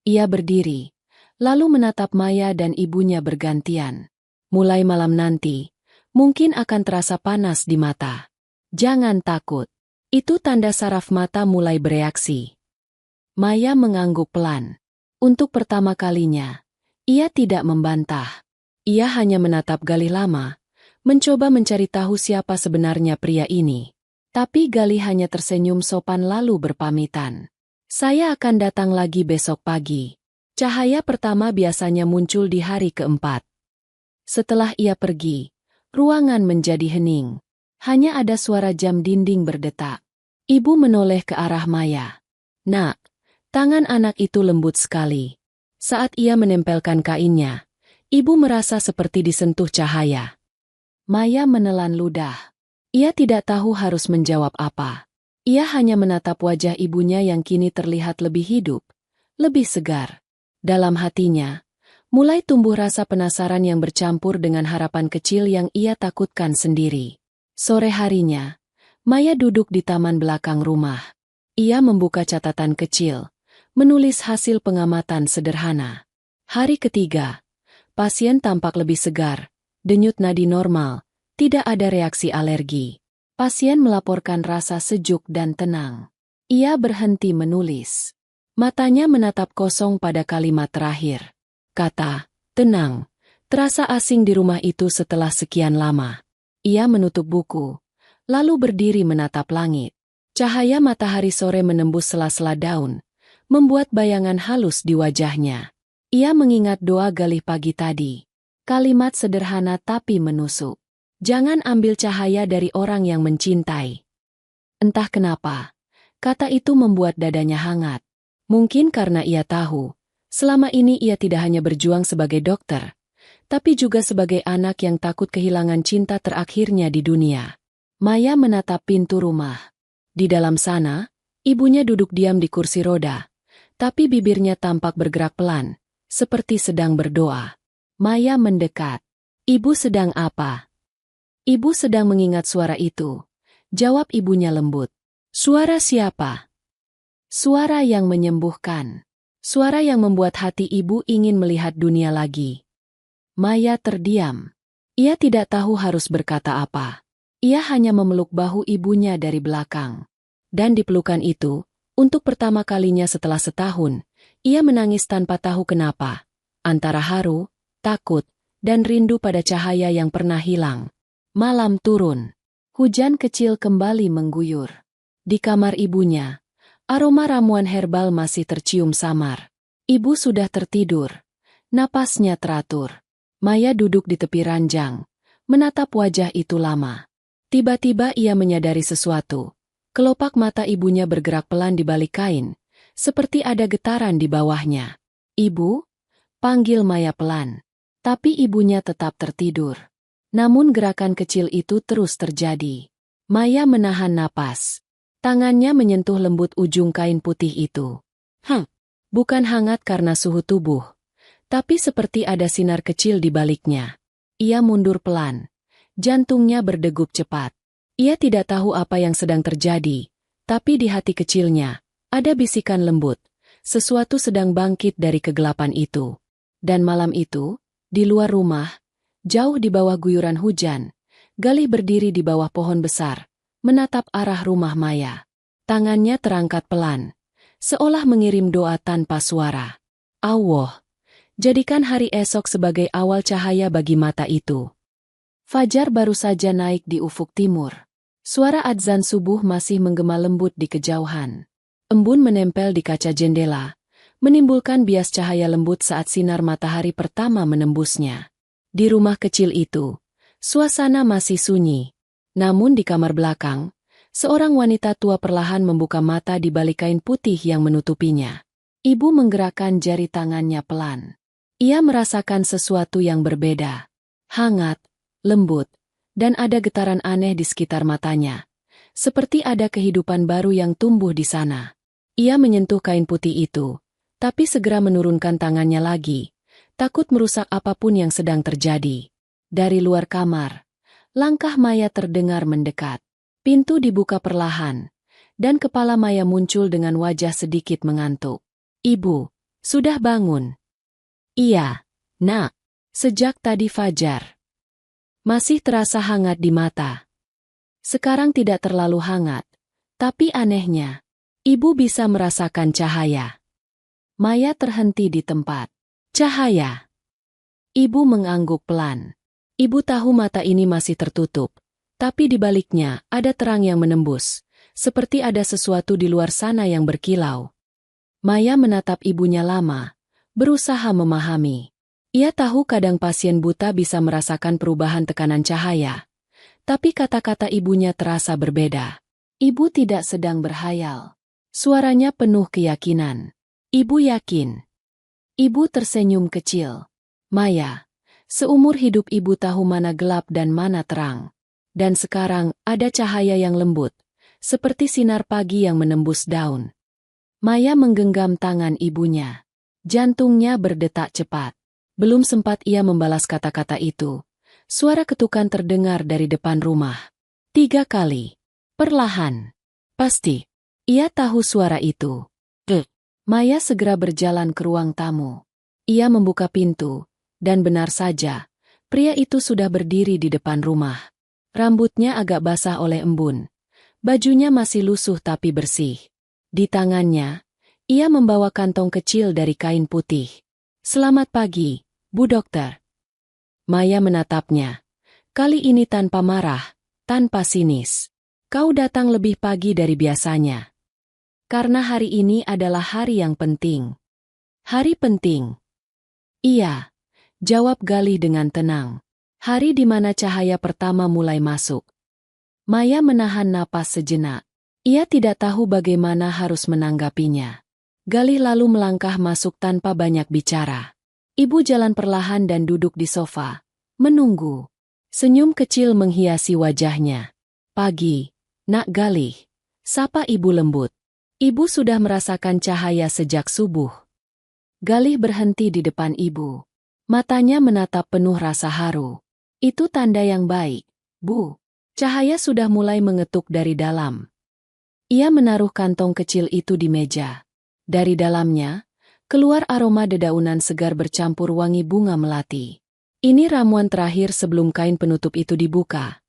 Ia berdiri, lalu menatap Maya dan ibunya bergantian. Mulai malam nanti, mungkin akan terasa panas di mata. Jangan takut. Itu tanda saraf mata mulai bereaksi. Maya mengangguk pelan. Untuk pertama kalinya, ia tidak membantah. Ia hanya menatap Galih lama, mencoba mencari tahu siapa sebenarnya pria ini. Tapi Galih hanya tersenyum sopan lalu berpamitan. Saya akan datang lagi besok pagi. Cahaya pertama biasanya muncul di hari keempat. Setelah ia pergi, ruangan menjadi hening. Hanya ada suara jam dinding berdetak. Ibu menoleh ke arah Maya. Nak, tangan anak itu lembut sekali. Saat ia menempelkan kainnya, ibu merasa seperti disentuh cahaya. Maya menelan ludah. Ia tidak tahu harus menjawab apa. Ia hanya menatap wajah ibunya yang kini terlihat lebih hidup, lebih segar. Dalam hatinya, mulai tumbuh rasa penasaran yang bercampur dengan harapan kecil yang ia takutkan sendiri. Sore harinya, Maya duduk di taman belakang rumah. Ia membuka catatan kecil, menulis hasil pengamatan sederhana. Hari ketiga, pasien tampak lebih segar, denyut nadi normal, tidak ada reaksi alergi. Pasien melaporkan rasa sejuk dan tenang. Ia berhenti menulis. Matanya menatap kosong pada kalimat terakhir. Kata, tenang, terasa asing di rumah itu setelah sekian lama. Ia menutup buku, lalu berdiri menatap langit. Cahaya matahari sore menembus sela-sela daun, membuat bayangan halus di wajahnya. Ia mengingat doa Galih pagi tadi. Kalimat sederhana tapi menusuk. Jangan ambil cahaya dari orang yang mencintai. Entah kenapa, kata itu membuat dadanya hangat. Mungkin karena ia tahu, selama ini ia tidak hanya berjuang sebagai dokter, tapi juga sebagai anak yang takut kehilangan cinta terakhirnya di dunia. Maya menatap pintu rumah. Di dalam sana, ibunya duduk diam di kursi roda, tapi bibirnya tampak bergerak pelan, seperti sedang berdoa. Maya mendekat. Ibu sedang apa? Ibu sedang mengingat suara itu. Jawab ibunya lembut. Suara siapa? Suara yang menyembuhkan. Suara yang membuat hati ibu ingin melihat dunia lagi. Maya terdiam. Ia tidak tahu harus berkata apa. Ia hanya memeluk bahu ibunya dari belakang. Dan di pelukan itu, untuk pertama kalinya setelah setahun, ia menangis tanpa tahu kenapa. Antara haru, takut, dan rindu pada cahaya yang pernah hilang. Malam turun. Hujan kecil kembali mengguyur. Di kamar ibunya, aroma ramuan herbal masih tercium samar. Ibu sudah tertidur. Napasnya teratur. Maya duduk di tepi ranjang, menatap wajah itu lama. Tiba-tiba ia menyadari sesuatu. Kelopak mata ibunya bergerak pelan di balik kain, seperti ada getaran di bawahnya. Ibu? Panggil Maya pelan. Tapi ibunya tetap tertidur. Namun gerakan kecil itu terus terjadi. Maya menahan napas. Tangannya menyentuh lembut ujung kain putih itu. Bukan hangat karena suhu tubuh, tapi seperti ada sinar kecil di baliknya. Ia mundur pelan. Jantungnya berdegup cepat. Ia tidak tahu apa yang sedang terjadi, tapi di hati kecilnya, ada bisikan lembut. Sesuatu sedang bangkit dari kegelapan itu. Dan malam itu, di luar rumah, jauh di bawah guyuran hujan, Galih berdiri di bawah pohon besar, menatap arah rumah Maya. Tangannya terangkat pelan, seolah mengirim doa tanpa suara. Allah, jadikan hari esok sebagai awal cahaya bagi mata itu. Fajar baru saja naik di ufuk timur. Suara adzan subuh masih menggema lembut di kejauhan. Embun menempel di kaca jendela, menimbulkan bias cahaya lembut saat sinar matahari pertama menembusnya. Di rumah kecil itu, suasana masih sunyi. Namun di kamar belakang, seorang wanita tua perlahan membuka mata di balik kain putih yang menutupinya. Ibu menggerakkan jari tangannya pelan. Ia merasakan sesuatu yang berbeda. Hangat, lembut, dan ada getaran aneh di sekitar matanya. Seperti ada kehidupan baru yang tumbuh di sana. Ia menyentuh kain putih itu, tapi segera menurunkan tangannya lagi, takut merusak apapun yang sedang terjadi. Dari luar kamar, langkah Maya terdengar mendekat. Pintu dibuka perlahan, dan kepala Maya muncul dengan wajah sedikit mengantuk. Ibu, sudah bangun? Iya, Nak. Sejak tadi fajar. Masih terasa hangat di mata. Sekarang tidak terlalu hangat, tapi anehnya, ibu bisa merasakan cahaya. Maya terhenti di tempat. Cahaya. Ibu mengangguk pelan. Ibu tahu mata ini masih tertutup, tapi di baliknya ada terang yang menembus, seperti ada sesuatu di luar sana yang berkilau. Maya menatap ibunya lama, berusaha memahami. Ia tahu kadang pasien buta bisa merasakan perubahan tekanan cahaya, tapi kata-kata ibunya terasa berbeda. Ibu tidak sedang berhayal. Suaranya penuh keyakinan. Ibu yakin. Ibu tersenyum kecil. Maya, seumur hidup ibu tahu mana gelap dan mana terang. Dan sekarang ada cahaya yang lembut, seperti sinar pagi yang menembus daun. Maya menggenggam tangan ibunya. Jantungnya berdetak cepat. Belum sempat ia membalas kata-kata itu, suara ketukan terdengar dari depan rumah. 3 kali. Perlahan. Pasti. Ia tahu suara itu. Maya segera berjalan ke ruang tamu. Ia membuka pintu, dan benar saja, pria itu sudah berdiri di depan rumah. Rambutnya agak basah oleh embun. Bajunya masih lusuh tapi bersih. Di tangannya, Ia membawa kantong kecil dari kain putih. "Selamat pagi, Bu Dokter." Maya menatapnya. Kali ini tanpa marah, tanpa sinis. "Kau datang lebih pagi dari biasanya. Karena hari ini adalah hari yang penting." "Hari penting?" "Iya," jawab Galih dengan tenang. "Hari di mana cahaya pertama mulai masuk." Maya menahan napas sejenak. Ia tidak tahu bagaimana harus menanggapinya. Galih lalu melangkah masuk tanpa banyak bicara. Ibu jalan perlahan dan duduk di sofa, menunggu. Senyum kecil menghiasi wajahnya. "Pagi, Nak Galih," sapa ibu lembut. "Ibu sudah merasakan cahaya sejak subuh." Galih berhenti di depan ibu. Matanya menatap penuh rasa haru. "Itu tanda yang baik, Bu. Cahaya sudah mulai mengetuk dari dalam." Ia menaruh kantong kecil itu di meja. Dari dalamnya, keluar aroma dedaunan segar bercampur wangi bunga melati. "Ini ramuan terakhir sebelum kain penutup itu dibuka,"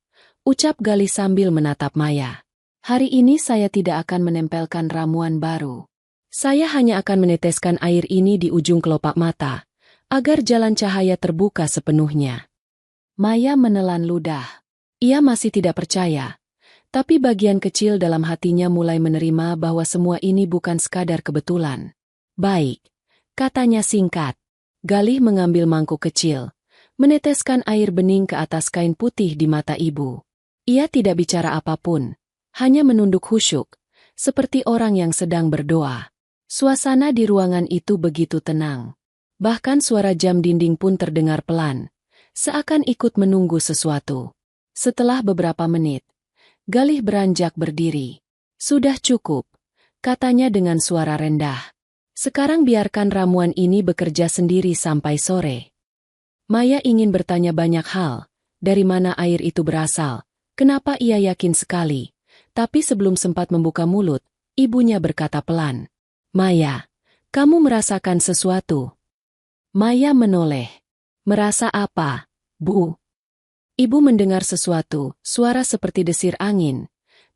ucap Galih sambil menatap Maya. "Hari ini saya tidak akan menempelkan ramuan baru. Saya hanya akan meneteskan air ini di ujung kelopak mata, agar jalan cahaya terbuka sepenuhnya." Maya menelan ludah. Ia masih tidak percaya, tapi bagian kecil dalam hatinya mulai menerima bahwa semua ini bukan sekadar kebetulan. "Baik," katanya singkat. Galih mengambil mangkuk kecil, meneteskan air bening ke atas kain putih di mata ibu. Ia tidak bicara apapun, hanya menunduk khusyuk, seperti orang yang sedang berdoa. Suasana di ruangan itu begitu tenang. Bahkan suara jam dinding pun terdengar pelan, seakan ikut menunggu sesuatu. Setelah beberapa menit, Galih beranjak berdiri. "Sudah cukup," katanya dengan suara rendah. "Sekarang biarkan ramuan ini bekerja sendiri sampai sore." Maya ingin bertanya banyak hal, dari mana air itu berasal, kenapa ia yakin sekali. Tapi sebelum sempat membuka mulut, ibunya berkata pelan, "Maya, kamu merasakan sesuatu?" Maya menoleh. "Merasa apa, Bu?" Ibu mendengar sesuatu, suara seperti desir angin,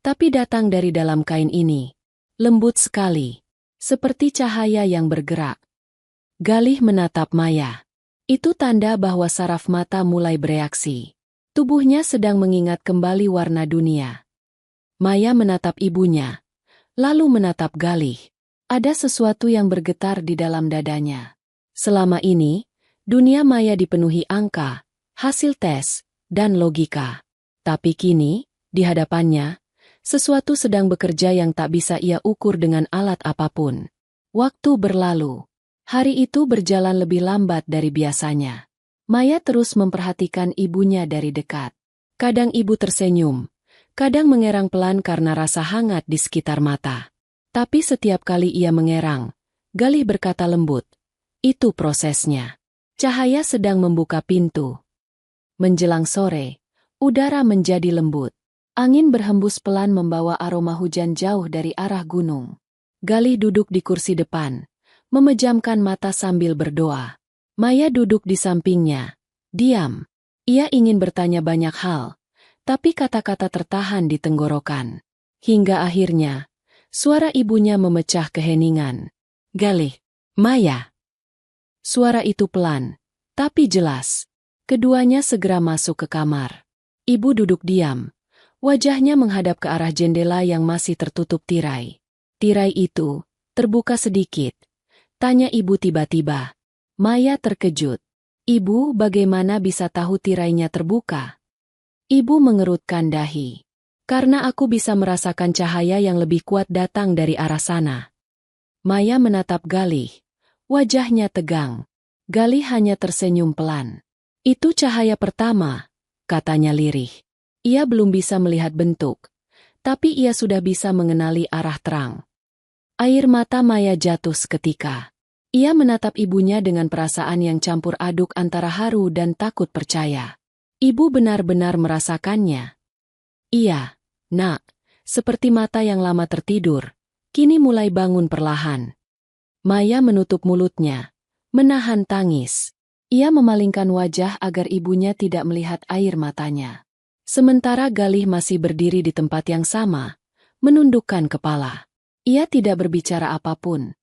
tapi datang dari dalam kain ini. Lembut sekali, seperti cahaya yang bergerak. Galih menatap Maya. Itu tanda bahwa saraf mata mulai bereaksi. Tubuhnya sedang mengingat kembali warna dunia. Maya menatap ibunya, lalu menatap Galih. Ada sesuatu yang bergetar di dalam dadanya. Selama ini, dunia Maya dipenuhi angka, hasil tes, dan logika. Tapi kini, di hadapannya, sesuatu sedang bekerja yang tak bisa ia ukur dengan alat apapun. Waktu berlalu. Hari itu berjalan lebih lambat dari biasanya. Maya terus memperhatikan ibunya dari dekat. Kadang ibu tersenyum, kadang mengerang pelan karena rasa hangat di sekitar mata. Tapi setiap kali ia mengerang, Galih berkata lembut, "Itu prosesnya." Cahaya sedang membuka pintu. Menjelang sore, udara menjadi lembut. Angin berhembus pelan membawa aroma hujan jauh dari arah gunung. Galih duduk di kursi depan, memejamkan mata sambil berdoa. Maya duduk di sampingnya, diam. Ia ingin bertanya banyak hal, tapi kata-kata tertahan di tenggorokan. Hingga akhirnya, suara ibunya memecah keheningan. "Galih, Maya." Suara itu pelan, tapi jelas. Keduanya segera masuk ke kamar. Ibu duduk diam. Wajahnya menghadap ke arah jendela yang masih tertutup tirai. "Tirai itu terbuka sedikit," tanya ibu tiba-tiba. Maya terkejut. "Ibu, bagaimana bisa tahu tirainya terbuka?" Ibu mengerutkan dahi. "Karena aku bisa merasakan cahaya yang lebih kuat datang dari arah sana." Maya menatap Galih. Wajahnya tegang. Galih hanya tersenyum pelan. "Itu cahaya pertama," katanya lirih. Ia belum bisa melihat bentuk, tapi ia sudah bisa mengenali arah terang. Air mata Maya jatuh seketika. Ia menatap ibunya dengan perasaan yang campur aduk antara haru dan takut percaya. Ibu benar-benar merasakannya. "Iya, Nak," seperti mata yang lama tertidur, kini mulai bangun perlahan. Maya menutup mulutnya, menahan tangis. Ia memalingkan wajah agar ibunya tidak melihat air matanya. Sementara Galih masih berdiri di tempat yang sama, menundukkan kepala. Ia tidak berbicara apapun,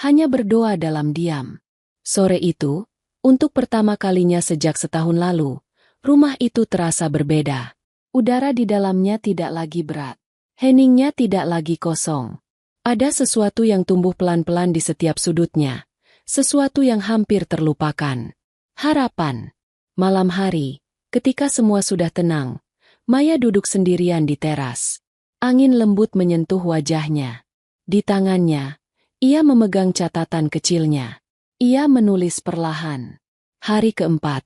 hanya berdoa dalam diam. Sore itu, untuk pertama kalinya sejak setahun lalu, rumah itu terasa berbeda. Udara di dalamnya tidak lagi berat. Heningnya tidak lagi kosong. Ada sesuatu yang tumbuh pelan-pelan di setiap sudutnya. Sesuatu yang hampir terlupakan. Harapan. Malam hari, ketika semua sudah tenang, Maya duduk sendirian di teras. Angin lembut menyentuh wajahnya. Di tangannya, ia memegang catatan kecilnya. Ia menulis perlahan. Hari keempat,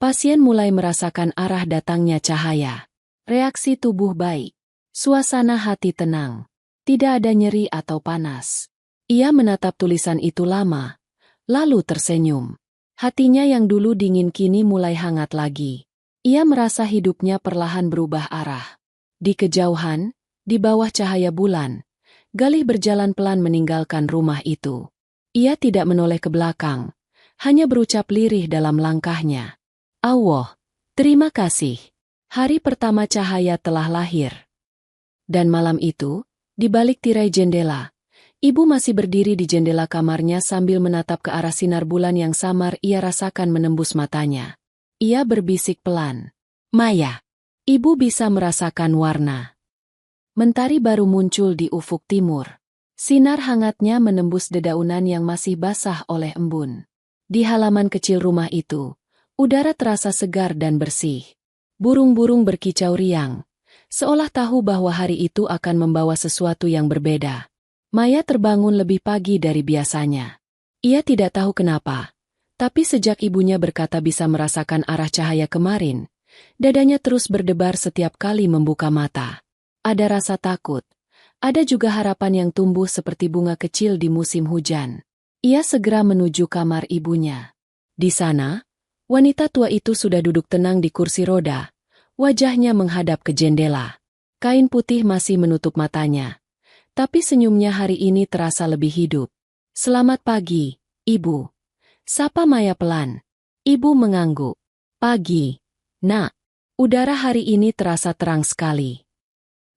pasien mulai merasakan arah datangnya cahaya. Reaksi tubuh baik. Suasana hati tenang. Tidak ada nyeri atau panas. Ia menatap tulisan itu lama, lalu tersenyum. Hatinya yang dulu dingin kini mulai hangat lagi. Ia merasa hidupnya perlahan berubah arah. Di kejauhan, di bawah cahaya bulan, Galih berjalan pelan meninggalkan rumah itu. Ia tidak menoleh ke belakang, hanya berucap lirih dalam langkahnya. Allah, terima kasih. Hari pertama cahaya telah lahir. Dan malam itu, di balik tirai jendela, ibu masih berdiri di jendela kamarnya sambil menatap ke arah sinar bulan yang samar ia rasakan menembus matanya. Ia berbisik pelan. Maya, ibu bisa merasakan warna. Mentari baru muncul di ufuk timur. Sinar hangatnya menembus dedaunan yang masih basah oleh embun. Di halaman kecil rumah itu, udara terasa segar dan bersih. Burung-burung berkicau riang, seolah tahu bahwa hari itu akan membawa sesuatu yang berbeda. Maya terbangun lebih pagi dari biasanya. Ia tidak tahu kenapa, tapi sejak ibunya berkata bisa merasakan arah cahaya kemarin, dadanya terus berdebar setiap kali membuka mata. Ada rasa takut. Ada juga harapan yang tumbuh seperti bunga kecil di musim hujan. Ia segera menuju kamar ibunya. Di sana, wanita tua itu sudah duduk tenang di kursi roda. Wajahnya menghadap ke jendela. Kain putih masih menutup matanya. Tapi senyumnya hari ini terasa lebih hidup. Selamat pagi, Ibu. Sapa Maya pelan. Ibu mengangguk. Pagi, Nak. Udara hari ini terasa terang sekali.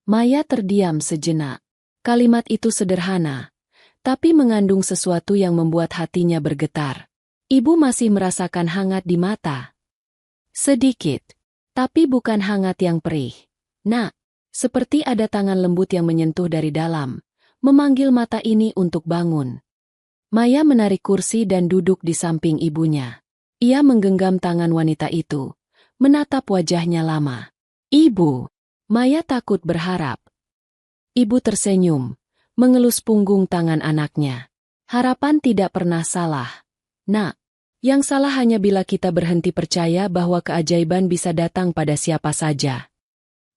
Maya terdiam sejenak. Kalimat itu sederhana, tapi mengandung sesuatu yang membuat hatinya bergetar. Ibu masih merasakan hangat di mata. Sedikit, tapi bukan hangat yang perih. Nak, seperti ada tangan lembut yang menyentuh dari dalam, memanggil mata ini untuk bangun. Maya menarik kursi dan duduk di samping ibunya. Ia menggenggam tangan wanita itu, menatap wajahnya lama. Ibu. Maya takut berharap. Ibu tersenyum, mengelus punggung tangan anaknya. Harapan tidak pernah salah. Nak, yang salah hanya bila kita berhenti percaya bahwa keajaiban bisa datang pada siapa saja.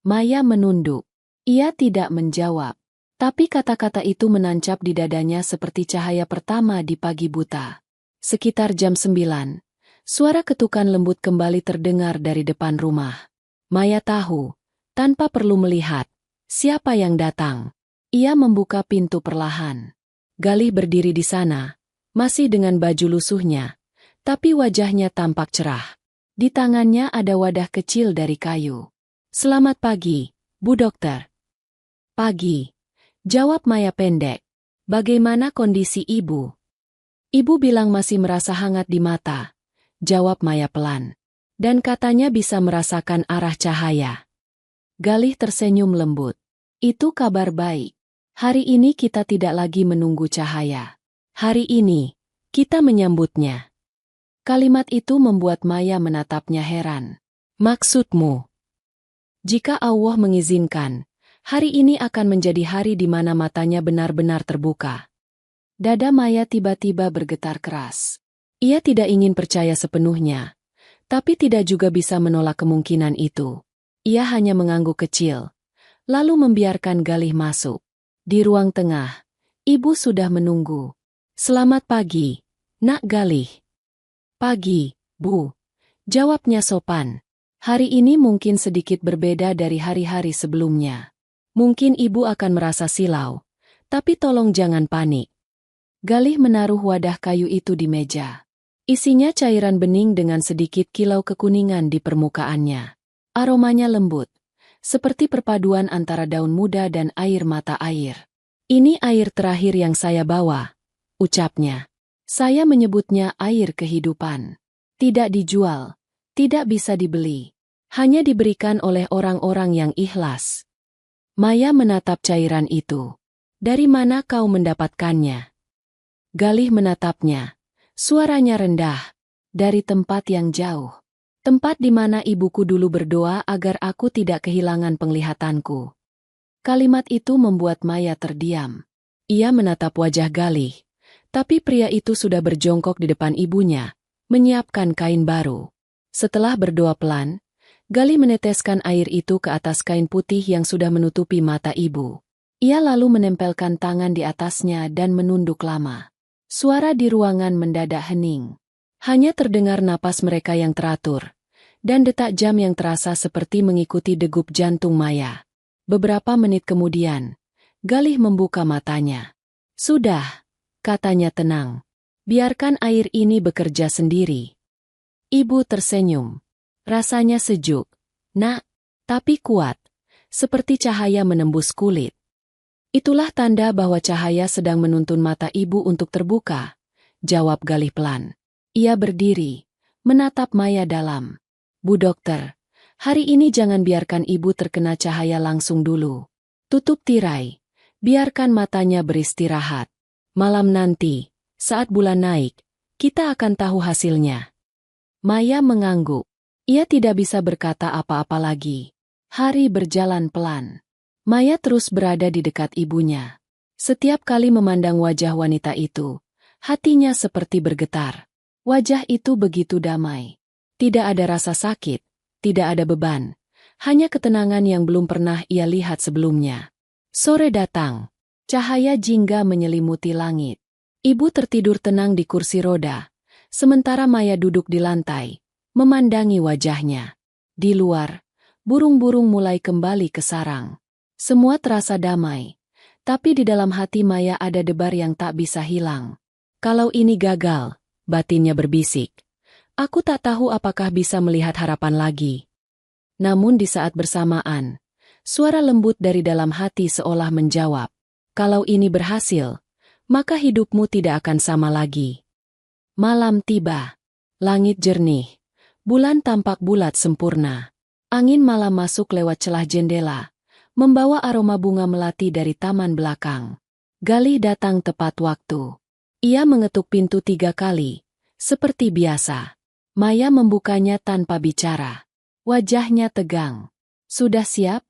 Maya menunduk. Ia tidak menjawab. Tapi kata-kata itu menancap di dadanya seperti cahaya pertama di pagi buta. Sekitar jam 9, suara ketukan lembut kembali terdengar dari depan rumah. Maya tahu. Tanpa perlu melihat, siapa yang datang. Ia membuka pintu perlahan. Galih berdiri di sana, masih dengan baju lusuhnya, tapi wajahnya tampak cerah. Di tangannya ada wadah kecil dari kayu. Selamat pagi, Bu Dokter. Pagi, jawab Maya pendek. Bagaimana kondisi ibu? Ibu bilang masih merasa hangat di mata, jawab Maya pelan. Dan katanya bisa merasakan arah cahaya. Galih tersenyum lembut. Itu kabar baik. Hari ini kita tidak lagi menunggu cahaya. Hari ini, kita menyambutnya. Kalimat itu membuat Maya menatapnya heran. Maksudmu? Jika Allah mengizinkan, hari ini akan menjadi hari di mana matanya benar-benar terbuka. Dada Maya tiba-tiba bergetar keras. Ia tidak ingin percaya sepenuhnya, tapi tidak juga bisa menolak kemungkinan itu. Ia hanya mengangguk kecil, lalu membiarkan Galih masuk. Di ruang tengah, ibu sudah menunggu. Selamat pagi, Nak Galih. Pagi, Bu. Jawabnya sopan. Hari ini mungkin sedikit berbeda dari hari-hari sebelumnya. Mungkin ibu akan merasa silau, tapi tolong jangan panik. Galih menaruh wadah kayu itu di meja. Isinya cairan bening dengan sedikit kilau kekuningan di permukaannya. Aromanya lembut, seperti perpaduan antara daun muda dan air mata air. Ini air terakhir yang saya bawa. ucapnya. Saya menyebutnya air kehidupan. Tidak dijual, tidak bisa dibeli. Hanya diberikan oleh orang-orang yang ikhlas. Maya menatap cairan itu. Dari mana kau mendapatkannya? Galih menatapnya. Suaranya rendah. Dari tempat yang jauh. Tempat di mana ibuku dulu berdoa agar aku tidak kehilangan penglihatanku. Kalimat itu membuat Maya terdiam. Ia menatap wajah Galih. Tapi pria itu sudah berjongkok di depan ibunya, menyiapkan kain baru. Setelah berdoa pelan, Galih meneteskan air itu ke atas kain putih yang sudah menutupi mata ibu. Ia lalu menempelkan tangan di atasnya dan menunduk lama. Suara di ruangan mendadak hening. Hanya terdengar napas mereka yang teratur, dan detak jam yang terasa seperti mengikuti degup jantung Maya. Beberapa menit kemudian, Galih membuka matanya. Sudah, katanya tenang. Biarkan air ini bekerja sendiri. Ibu tersenyum. Rasanya sejuk, nak, tapi kuat, seperti cahaya menembus kulit. Itulah tanda bahwa cahaya sedang menuntun mata ibu untuk terbuka, jawab Galih pelan. Ia berdiri, menatap Maya dalam. Bu dokter, hari ini jangan biarkan ibu terkena cahaya langsung dulu. Tutup tirai, biarkan matanya beristirahat. Malam nanti, saat bulan naik, kita akan tahu hasilnya. Maya mengangguk. Ia tidak bisa berkata apa-apa lagi. Hari berjalan pelan. Maya terus berada di dekat ibunya. Setiap kali memandang wajah wanita itu, hatinya seperti bergetar. Wajah itu begitu damai. Tidak ada rasa sakit, tidak ada beban. Hanya ketenangan yang belum pernah ia lihat sebelumnya. Sore datang. Cahaya jingga menyelimuti langit. Ibu tertidur tenang di kursi roda, sementara Maya duduk di lantai, memandangi wajahnya. Di luar, burung-burung mulai kembali ke sarang. Semua terasa damai, tapi di dalam hati Maya ada debar yang tak bisa hilang. Kalau ini gagal, batinnya berbisik. Aku tak tahu apakah bisa melihat harapan lagi. Namun di saat bersamaan, suara lembut dari dalam hati seolah menjawab. Kalau ini berhasil, maka hidupmu tidak akan sama lagi. Malam tiba. Langit jernih. Bulan tampak bulat sempurna. Angin malam masuk lewat celah jendela, membawa aroma bunga melati dari taman belakang. Galih datang tepat waktu. Ia mengetuk pintu 3 kali, seperti biasa. Maya membukanya tanpa bicara. Wajahnya tegang. Sudah siap?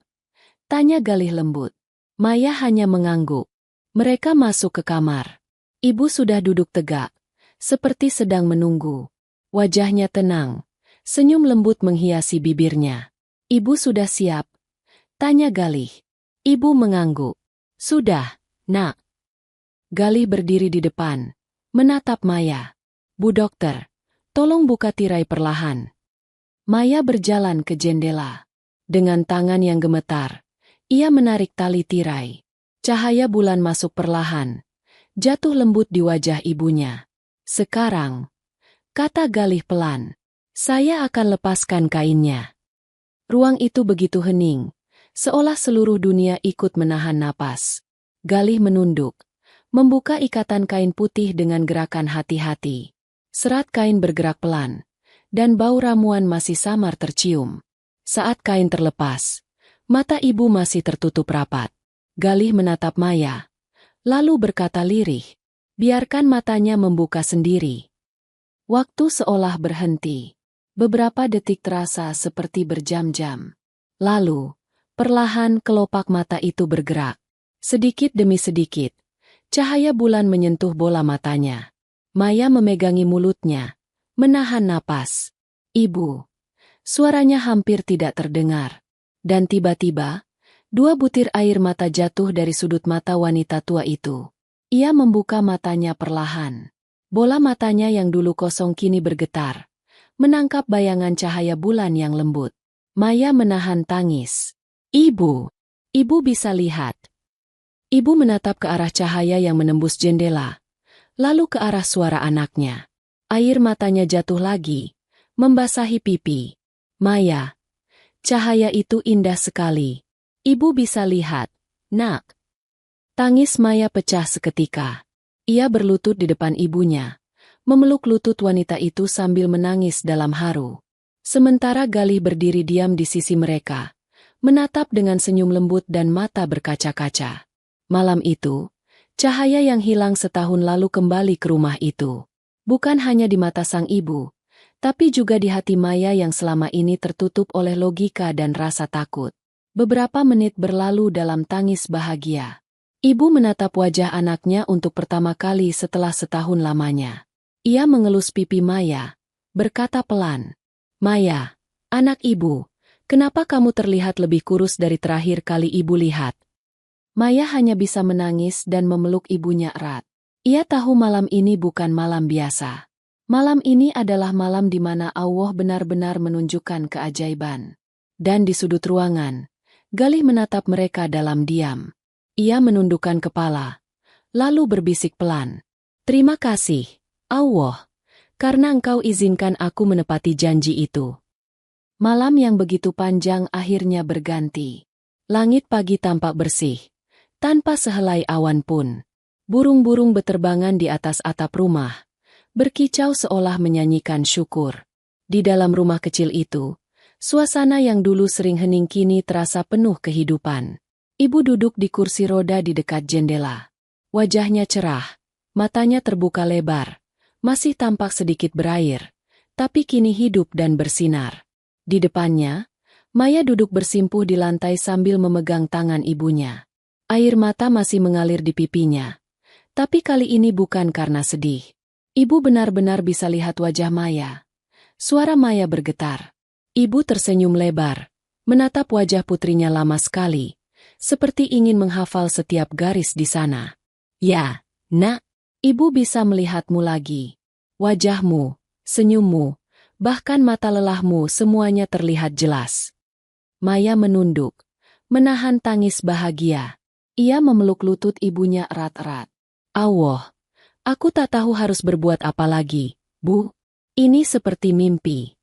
Tanya Galih lembut. Maya hanya mengangguk. Mereka masuk ke kamar. Ibu sudah duduk tegak, seperti sedang menunggu. Wajahnya tenang, senyum lembut menghiasi bibirnya. Ibu sudah siap? Tanya Galih. Ibu mengangguk. Sudah, nak. Galih berdiri di depan, menatap Maya. Bu dokter, tolong buka tirai perlahan. Maya berjalan ke jendela. Dengan tangan yang gemetar, ia menarik tali tirai. Cahaya bulan masuk perlahan, jatuh lembut di wajah ibunya. Sekarang, kata Galih pelan, saya akan lepaskan kainnya. Ruang itu begitu hening, seolah seluruh dunia ikut menahan napas. Galih menunduk, membuka ikatan kain putih dengan gerakan hati-hati. Serat kain bergerak pelan, dan bau ramuan masih samar tercium. Saat kain terlepas, mata ibu masih tertutup rapat. Galih menatap Maya, lalu berkata lirih, biarkan matanya membuka sendiri. Waktu seolah berhenti. Beberapa detik terasa seperti berjam-jam. Lalu, perlahan kelopak mata itu bergerak. Sedikit demi sedikit, cahaya bulan menyentuh bola matanya. Maya memegangi mulutnya, menahan napas. Ibu. Suaranya hampir tidak terdengar. Dan tiba-tiba, 2 butir air mata jatuh dari sudut mata wanita tua itu. Ia membuka matanya perlahan. Bola matanya yang dulu kosong kini bergetar, menangkap bayangan cahaya bulan yang lembut. Maya menahan tangis. Ibu. Ibu bisa lihat. Ibu menatap ke arah cahaya yang menembus jendela, lalu ke arah suara anaknya. Air matanya jatuh lagi, membasahi pipi. Maya. Cahaya itu indah sekali. Ibu bisa lihat, nak. Tangis Maya pecah seketika. Ia berlutut di depan ibunya, memeluk lutut wanita itu sambil menangis dalam haru. Sementara Galih berdiri diam di sisi mereka, menatap dengan senyum lembut dan mata berkaca-kaca. Malam itu, cahaya yang hilang setahun lalu kembali ke rumah itu. Bukan hanya di mata sang ibu, tapi juga di hati Maya yang selama ini tertutup oleh logika dan rasa takut. Beberapa menit berlalu dalam tangis bahagia. Ibu menatap wajah anaknya untuk pertama kali setelah setahun lamanya. Ia mengelus pipi Maya, berkata pelan, "Maya, anak ibu, kenapa kamu terlihat lebih kurus dari terakhir kali ibu lihat?" Maya hanya bisa menangis dan memeluk ibunya erat. Ia tahu malam ini bukan malam biasa. Malam ini adalah malam di mana Allah benar-benar menunjukkan keajaiban. Dan di sudut ruangan, Galih menatap mereka dalam diam. Ia menundukkan kepala, lalu berbisik pelan, "Terima kasih, Allah, karena Engkau izinkan aku menepati janji itu." Malam yang begitu panjang akhirnya berganti. Langit pagi tampak bersih, tanpa sehelai awan pun. Burung-burung beterbangan di atas atap rumah, berkicau seolah menyanyikan syukur. Di dalam rumah kecil itu, suasana yang dulu sering hening kini terasa penuh kehidupan. Ibu duduk di kursi roda di dekat jendela. Wajahnya cerah, matanya terbuka lebar, masih tampak sedikit berair, tapi kini hidup dan bersinar. Di depannya, Maya duduk bersimpuh di lantai sambil memegang tangan ibunya. Air mata masih mengalir di pipinya. Tapi kali ini bukan karena sedih. Ibu benar-benar bisa lihat wajah Maya. Suara Maya bergetar. Ibu tersenyum lebar, menatap wajah putrinya lama sekali, seperti ingin menghafal setiap garis di sana. "Ya, Nak, ibu bisa melihatmu lagi. Wajahmu, senyummu, bahkan mata lelahmu semuanya terlihat jelas." Maya menunduk, menahan tangis bahagia. Ia memeluk lutut ibunya erat-erat. "Allah, aku tak tahu harus berbuat apa lagi, Bu. Ini seperti mimpi."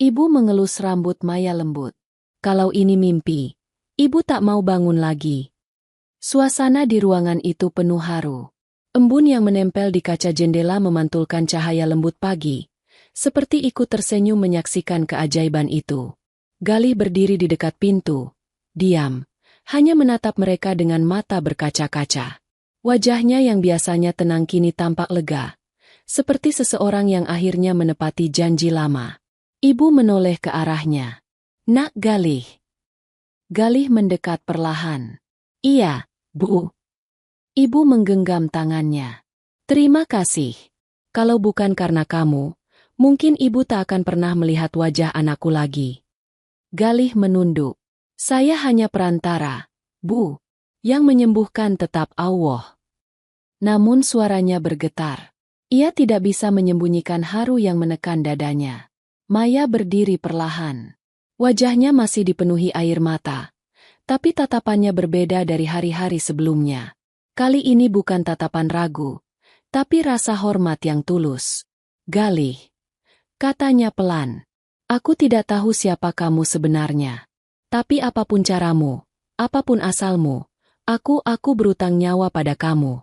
Ibu mengelus rambut Maya lembut. "Kalau ini mimpi, Ibu tak mau bangun lagi." Suasana di ruangan itu penuh haru. Embun yang menempel di kaca jendela memantulkan cahaya lembut pagi, seperti ikut tersenyum menyaksikan keajaiban itu. Galih berdiri di dekat pintu, diam, hanya menatap mereka dengan mata berkaca-kaca. Wajahnya yang biasanya tenang kini tampak lega, seperti seseorang yang akhirnya menepati janji lama. Ibu menoleh ke arahnya. "Nak Galih." Galih mendekat perlahan. "Iya, Bu." Ibu menggenggam tangannya. "Terima kasih. Kalau bukan karena kamu, mungkin ibu tak akan pernah melihat wajah anakku lagi." Galih menunduk. "Saya hanya perantara, Bu. Yang menyembuhkan tetap Allah." Namun suaranya bergetar. Ia tidak bisa menyembunyikan haru yang menekan dadanya. Maya berdiri perlahan. Wajahnya masih dipenuhi air mata, tapi tatapannya berbeda dari hari-hari sebelumnya. Kali ini bukan tatapan ragu, tapi rasa hormat yang tulus. "Galih," katanya pelan, "aku tidak tahu siapa kamu sebenarnya. Tapi apapun caramu, apapun asalmu, aku berutang nyawa pada kamu."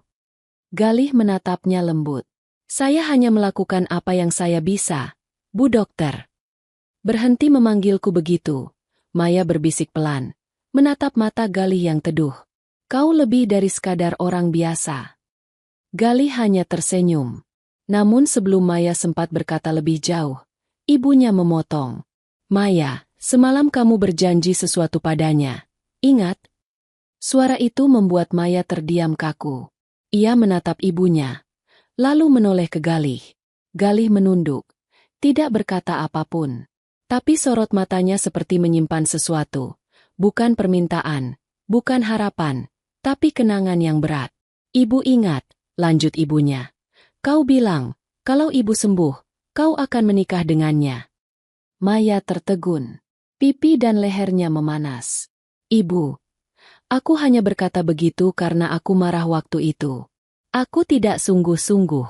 Galih menatapnya lembut. "Saya hanya melakukan apa yang saya bisa, Bu Dokter." "Berhenti memanggilku begitu," Maya berbisik pelan, menatap mata Galih yang teduh. "Kau lebih dari sekadar orang biasa." Galih hanya tersenyum. Namun sebelum Maya sempat berkata lebih jauh, ibunya memotong. "Maya, semalam kamu berjanji sesuatu padanya. Ingat?" Suara itu membuat Maya terdiam kaku. Ia menatap ibunya, lalu menoleh ke Galih. Galih menunduk, tidak berkata apapun. Tapi sorot matanya seperti menyimpan sesuatu. Bukan permintaan, bukan harapan, tapi kenangan yang berat. "Ibu ingat," lanjut ibunya. "Kau bilang, kalau ibu sembuh, kau akan menikah dengannya." Maya tertegun. Pipi dan lehernya memanas. "Ibu, aku hanya berkata begitu karena aku marah waktu itu. Aku tidak sungguh-sungguh."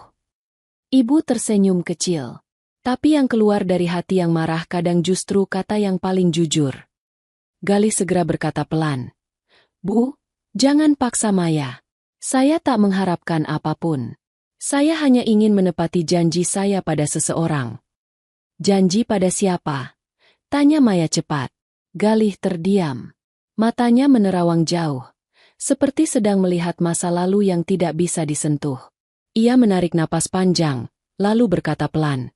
Ibu tersenyum kecil. Tapi yang keluar dari hati yang marah kadang justru kata yang paling jujur. Galih segera berkata pelan, "Bu, jangan paksa Maya. Saya tak mengharapkan apapun. Saya hanya ingin menepati janji saya pada seseorang. Janji pada siapa? Tanya Maya cepat. Galih terdiam. Matanya menerawang jauh, seperti sedang melihat masa lalu yang tidak bisa disentuh. Ia menarik napas panjang, lalu berkata pelan,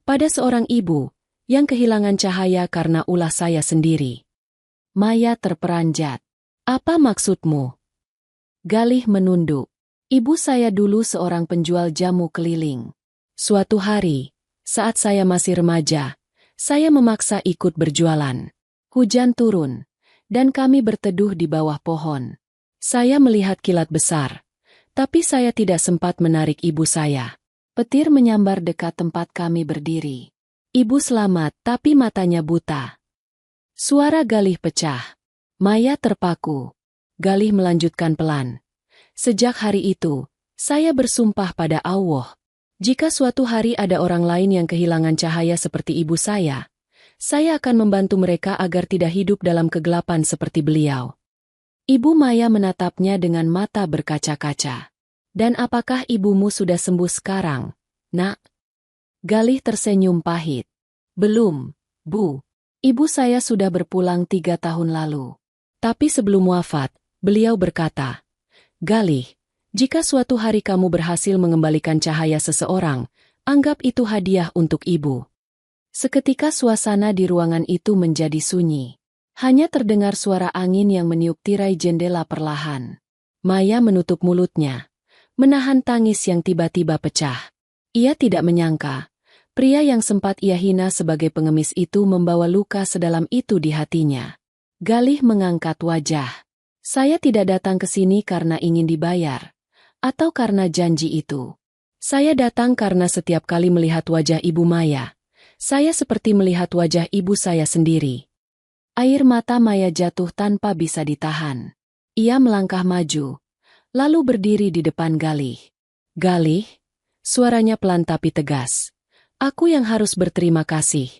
pada seorang ibu yang kehilangan cahaya karena ulah saya sendiri. Maya terperanjat. Apa maksudmu? Galih menunduk. Ibu saya dulu seorang penjual jamu keliling. Suatu hari, saat saya masih remaja, saya memaksa ikut berjualan. Hujan turun, dan kami berteduh di bawah pohon. Saya melihat kilat besar, tapi saya tidak sempat menarik ibu saya. Petir menyambar dekat tempat kami berdiri. Ibu selamat, tapi matanya buta. Suara Galih pecah. Maya terpaku. Galih melanjutkan pelan. Sejak hari itu, saya bersumpah pada Allah. Jika suatu hari ada orang lain yang kehilangan cahaya seperti ibu saya akan membantu mereka agar tidak hidup dalam kegelapan seperti beliau. Ibu Maya menatapnya dengan mata berkaca-kaca. Dan apakah ibumu sudah sembuh sekarang, Nak? Galih tersenyum pahit. Belum, Bu. Ibu saya sudah berpulang 3 tahun lalu. Tapi sebelum wafat, beliau berkata, Galih, jika suatu hari kamu berhasil mengembalikan cahaya seseorang, anggap itu hadiah untuk ibu. Seketika suasana di ruangan itu menjadi sunyi. Hanya terdengar suara angin yang meniup tirai jendela perlahan. Maya menutup mulutnya, menahan tangis yang tiba-tiba pecah. Ia tidak menyangka, pria yang sempat ia hina sebagai pengemis itu membawa luka sedalam itu di hatinya. Galih mengangkat wajah. Saya tidak datang ke sini karena ingin dibayar, atau karena janji itu. Saya datang karena setiap kali melihat wajah Ibu Maya, saya seperti melihat wajah ibu saya sendiri. Air mata Maya jatuh tanpa bisa ditahan. Ia melangkah maju, lalu berdiri di depan Galih. Galih, suaranya pelan tapi tegas. Aku yang harus berterima kasih.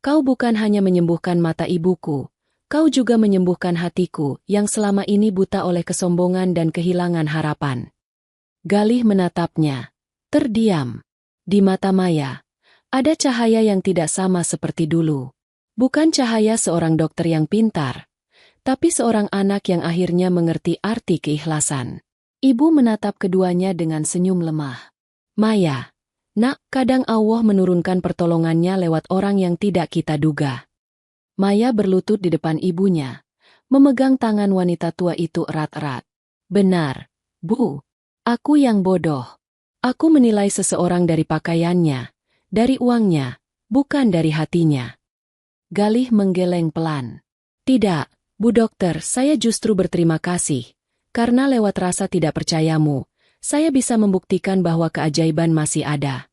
Kau bukan hanya menyembuhkan mata ibuku, kau juga menyembuhkan hatiku yang selama ini buta oleh kesombongan dan kehilangan harapan. Galih menatapnya, terdiam. Di mata Maya, ada cahaya yang tidak sama seperti dulu. Bukan cahaya seorang dokter yang pintar, tapi seorang anak yang akhirnya mengerti arti keikhlasan. Ibu menatap keduanya dengan senyum lemah. Maya, Nak, kadang Allah menurunkan pertolongannya lewat orang yang tidak kita duga. Maya berlutut di depan ibunya, memegang tangan wanita tua itu erat-erat. Benar, Bu. Aku yang bodoh. Aku menilai seseorang dari pakaiannya, dari uangnya, bukan dari hatinya. Galih menggeleng pelan. Tidak, Bu Dokter, saya justru berterima kasih. Karena lewat rasa tidak percayamu, saya bisa membuktikan bahwa keajaiban masih ada.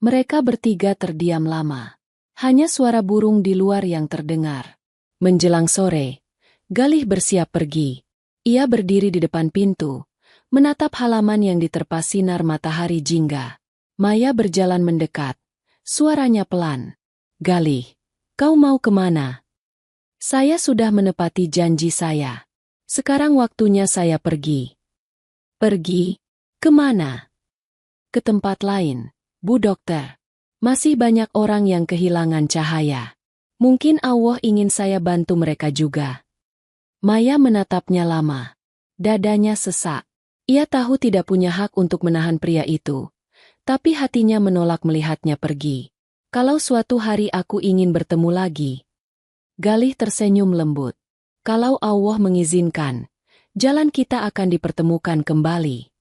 Mereka bertiga terdiam lama. Hanya suara burung di luar yang terdengar. Menjelang sore, Galih bersiap pergi. Ia berdiri di depan pintu, menatap halaman yang diterpa sinar matahari jingga. Maya berjalan mendekat. Suaranya pelan. Galih, kau mau kemana? Saya sudah menepati janji saya. Sekarang waktunya saya pergi. Pergi? Kemana? Ke tempat lain, Bu Dokter. Masih banyak orang yang kehilangan cahaya. Mungkin Allah ingin saya bantu mereka juga. Maya menatapnya lama. Dadanya sesak. Ia tahu tidak punya hak untuk menahan pria itu. Tapi hatinya menolak melihatnya pergi. Kalau suatu hari aku ingin bertemu lagi. Galih tersenyum lembut. Kalau Allah mengizinkan, jalan kita akan dipertemukan kembali.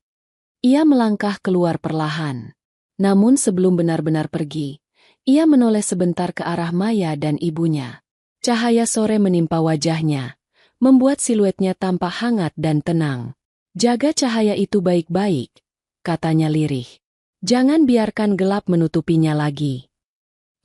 Ia melangkah keluar perlahan. Namun sebelum benar-benar pergi, ia menoleh sebentar ke arah Maya dan ibunya. Cahaya sore menimpa wajahnya, membuat siluetnya tampak hangat dan tenang. Jaga cahaya itu baik-baik, katanya lirih. Jangan biarkan gelap menutupinya lagi.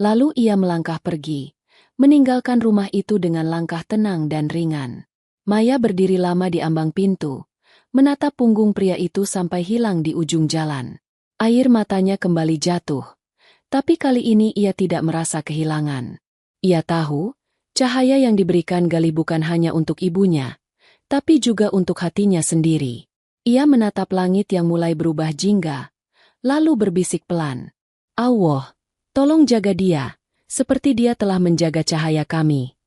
Lalu ia melangkah pergi, meninggalkan rumah itu dengan langkah tenang dan ringan. Maya berdiri lama di ambang pintu, menatap punggung pria itu sampai hilang di ujung jalan. Air matanya kembali jatuh, tapi kali ini ia tidak merasa kehilangan. Ia tahu, cahaya yang diberikan Galih bukan hanya untuk ibunya, tapi juga untuk hatinya sendiri. Ia menatap langit yang mulai berubah jingga, lalu berbisik pelan. Allah, tolong jaga dia, seperti dia telah menjaga cahaya kami.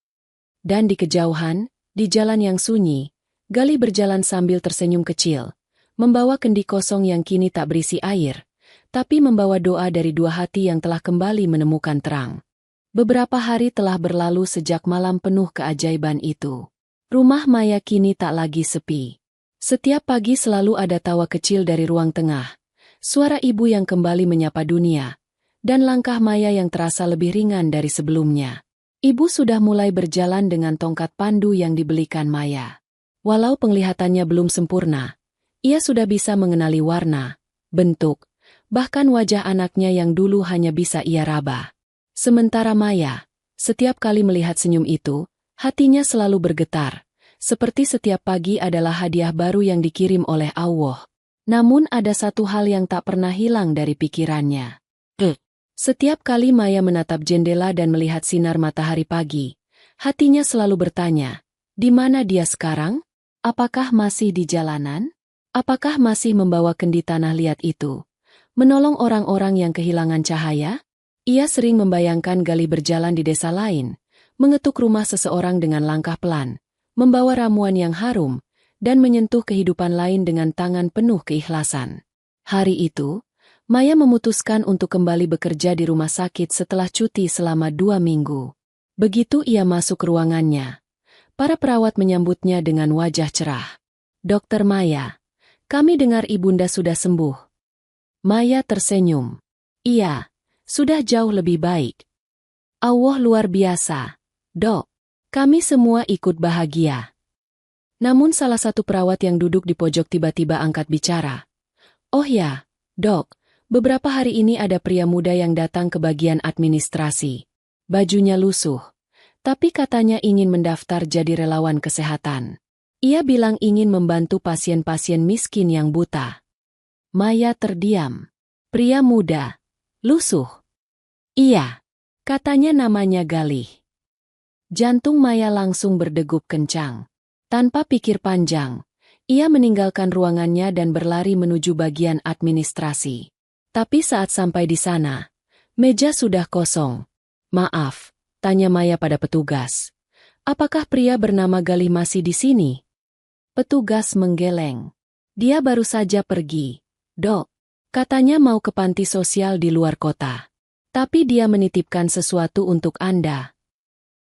Dan di kejauhan, di jalan yang sunyi, Galih berjalan sambil tersenyum kecil, membawa kendi kosong yang kini tak berisi air, tapi membawa doa dari dua hati yang telah kembali menemukan terang. Beberapa hari telah berlalu sejak malam penuh keajaiban itu. Rumah Maya kini tak lagi sepi. Setiap pagi selalu ada tawa kecil dari ruang tengah, suara ibu yang kembali menyapa dunia, dan langkah Maya yang terasa lebih ringan dari sebelumnya. Ibu sudah mulai berjalan dengan tongkat pandu yang dibelikan Maya. Walau penglihatannya belum sempurna, ia sudah bisa mengenali warna, bentuk, bahkan wajah anaknya yang dulu hanya bisa ia raba. Sementara Maya, setiap kali melihat senyum itu, hatinya selalu bergetar, seperti setiap pagi adalah hadiah baru yang dikirim oleh Allah. Namun ada satu hal yang tak pernah hilang dari pikirannya. Setiap kali Maya menatap jendela dan melihat sinar matahari pagi, hatinya selalu bertanya, di mana dia sekarang? Apakah masih di jalanan? Apakah masih membawa kendi tanah liat itu? Menolong orang-orang yang kehilangan cahaya? Ia sering membayangkan Galih berjalan di desa lain, mengetuk rumah seseorang dengan langkah pelan, membawa ramuan yang harum, dan menyentuh kehidupan lain dengan tangan penuh keikhlasan. Hari itu, Maya memutuskan untuk kembali bekerja di rumah sakit setelah cuti selama 2 minggu. Begitu ia masuk ruangannya, para perawat menyambutnya dengan wajah cerah. Dokter Maya, kami dengar ibunda sudah sembuh. Maya tersenyum. Iya, sudah jauh lebih baik. Allah luar biasa, Dok. Kami semua ikut bahagia. Namun salah satu perawat yang duduk di pojok tiba-tiba angkat bicara. Oh ya, Dok, beberapa hari ini ada pria muda yang datang ke bagian administrasi. Bajunya lusuh, tapi katanya ingin mendaftar jadi relawan kesehatan. Ia bilang ingin membantu pasien-pasien miskin yang buta. Maya terdiam. Pria muda, lusuh. Iya, katanya namanya Galih. Jantung Maya langsung berdegup kencang. Tanpa pikir panjang, ia meninggalkan ruangannya dan berlari menuju bagian administrasi. Tapi saat sampai di sana, meja sudah kosong. Maaf, tanya Maya pada petugas. Apakah pria bernama Galih masih di sini? Petugas menggeleng. Dia baru saja pergi. Dok, katanya mau ke panti sosial di luar kota. Tapi dia menitipkan sesuatu untuk Anda.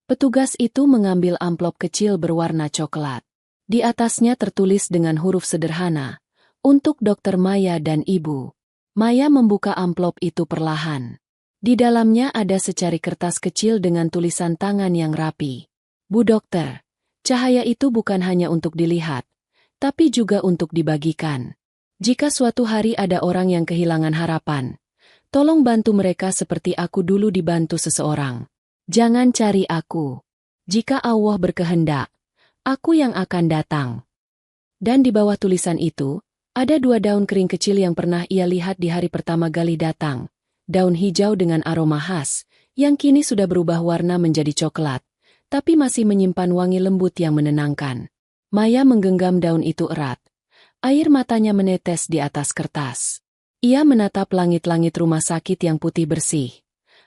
Petugas itu mengambil amplop kecil berwarna coklat. Di atasnya tertulis dengan huruf sederhana, untuk Dokter Maya dan Ibu. Maya membuka amplop itu perlahan. Di dalamnya ada secari kertas kecil dengan tulisan tangan yang rapi. Bu dokter, cahaya itu bukan hanya untuk dilihat, tapi juga untuk dibagikan. Jika suatu hari ada orang yang kehilangan harapan, tolong bantu mereka seperti aku dulu dibantu seseorang. Jangan cari aku. Jika Allah berkehendak, aku yang akan datang. Dan di bawah tulisan itu, ada 2 daun kering kecil yang pernah ia lihat di hari pertama Galih datang. Daun hijau dengan aroma khas, yang kini sudah berubah warna menjadi coklat, tapi masih menyimpan wangi lembut yang menenangkan. Maya menggenggam daun itu erat. Air matanya menetes di atas kertas. Ia menatap langit-langit rumah sakit yang putih bersih.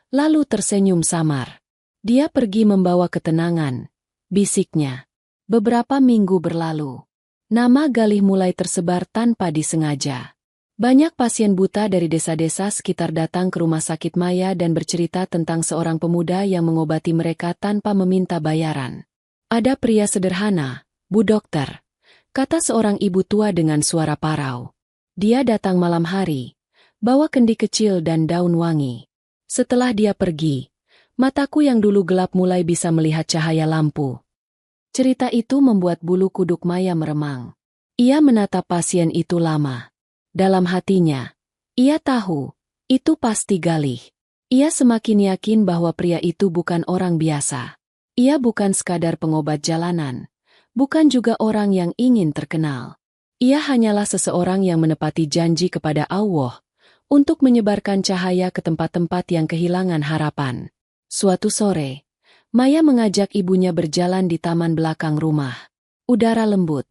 Lalu tersenyum samar. Dia pergi membawa ketenangan, bisiknya. Beberapa minggu berlalu. Nama Galih mulai tersebar tanpa disengaja. Banyak pasien buta dari desa-desa sekitar datang ke rumah sakit Maya dan bercerita tentang seorang pemuda yang mengobati mereka tanpa meminta bayaran. Ada pria sederhana, Bu Dokter, kata seorang ibu tua dengan suara parau. Dia datang malam hari, bawa kendi kecil dan daun wangi. Setelah dia pergi, mataku yang dulu gelap mulai bisa melihat cahaya lampu. Cerita itu membuat bulu kuduk Maya meremang. Ia menatap pasien itu lama. Dalam hatinya, ia tahu, itu pasti Galih. Ia semakin yakin bahwa pria itu bukan orang biasa. Ia bukan sekadar pengobat jalanan, bukan juga orang yang ingin terkenal. Ia hanyalah seseorang yang menepati janji kepada Allah untuk menyebarkan cahaya ke tempat-tempat yang kehilangan harapan. Suatu sore, Maya mengajak ibunya berjalan di taman belakang rumah. Udara lembut,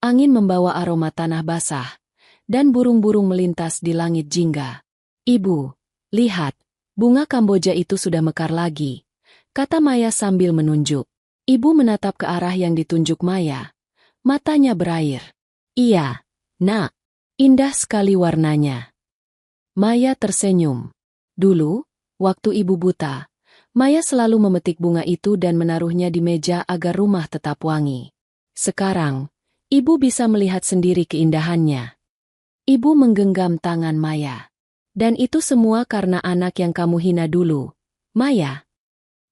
Angin membawa aroma tanah basah, dan burung-burung melintas di langit jingga. "Ibu, lihat, bunga Kamboja itu sudah mekar lagi," kata Maya sambil menunjuk. Ibu menatap ke arah yang ditunjuk Maya. Matanya berair. "Iya, Nak. Indah sekali warnanya." Maya tersenyum. Dulu, waktu ibu buta, Maya selalu memetik bunga itu dan menaruhnya di meja agar rumah tetap wangi. Sekarang, ibu bisa melihat sendiri keindahannya. Ibu menggenggam tangan Maya. "Dan itu semua karena anak yang kamu hina dulu, Maya."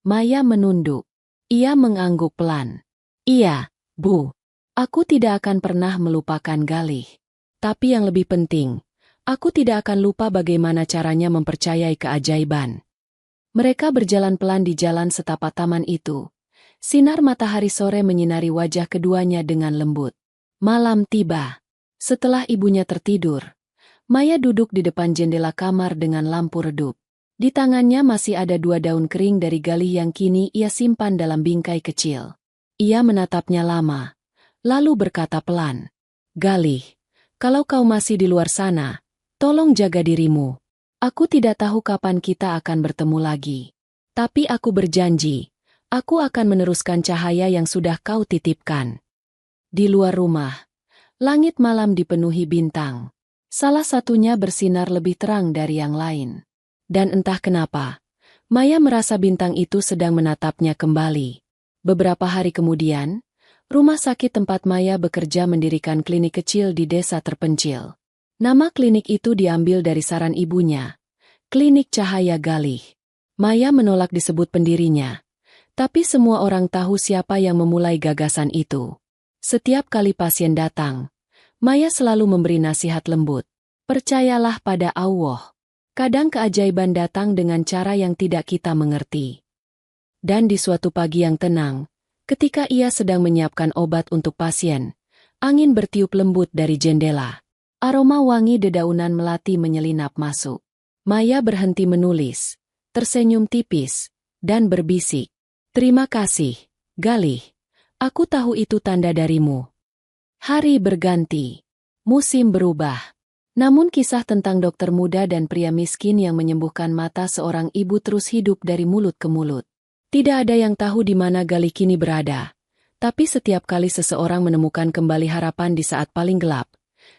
Maya menunduk. Ia mengangguk pelan. "Iya, Bu. Aku tidak akan pernah melupakan Galih. Tapi yang lebih penting, aku tidak akan lupa bagaimana caranya mempercayai keajaiban." Mereka berjalan pelan di jalan setapak taman itu. Sinar matahari sore menyinari wajah keduanya dengan lembut. Malam tiba. Setelah ibunya tertidur, Maya duduk di depan jendela kamar dengan lampu redup. Di tangannya masih ada 2 daun kering dari galih yang kini ia simpan dalam bingkai kecil. Ia menatapnya lama, lalu berkata pelan, "Galih, kalau kau masih di luar sana, tolong jaga dirimu. Aku tidak tahu kapan kita akan bertemu lagi. Tapi aku berjanji, aku akan meneruskan cahaya yang sudah kau titipkan." Di luar rumah, langit malam dipenuhi bintang. Salah satunya bersinar lebih terang dari yang lain. Dan entah kenapa, Maya merasa bintang itu sedang menatapnya kembali. Beberapa hari kemudian, rumah sakit tempat Maya bekerja mendirikan klinik kecil di desa terpencil. Nama klinik itu diambil dari saran ibunya, Klinik Cahaya Galih. Maya menolak disebut pendirinya, tapi semua orang tahu siapa yang memulai gagasan itu. Setiap kali pasien datang, Maya selalu memberi nasihat lembut. "Percayalah pada Allah. Kadang keajaiban datang dengan cara yang tidak kita mengerti." Dan di suatu pagi yang tenang, ketika ia sedang menyiapkan obat untuk pasien, angin bertiup lembut dari jendela. Aroma wangi dedaunan melati menyelinap masuk. Maya berhenti menulis, tersenyum tipis, dan berbisik, "Terima kasih, Galih. Aku tahu itu tanda darimu." Hari berganti. Musim berubah. Namun kisah tentang dokter muda dan pria miskin yang menyembuhkan mata seorang ibu terus hidup dari mulut ke mulut. Tidak ada yang tahu di mana Galih kini berada. Tapi setiap kali seseorang menemukan kembali harapan di saat paling gelap,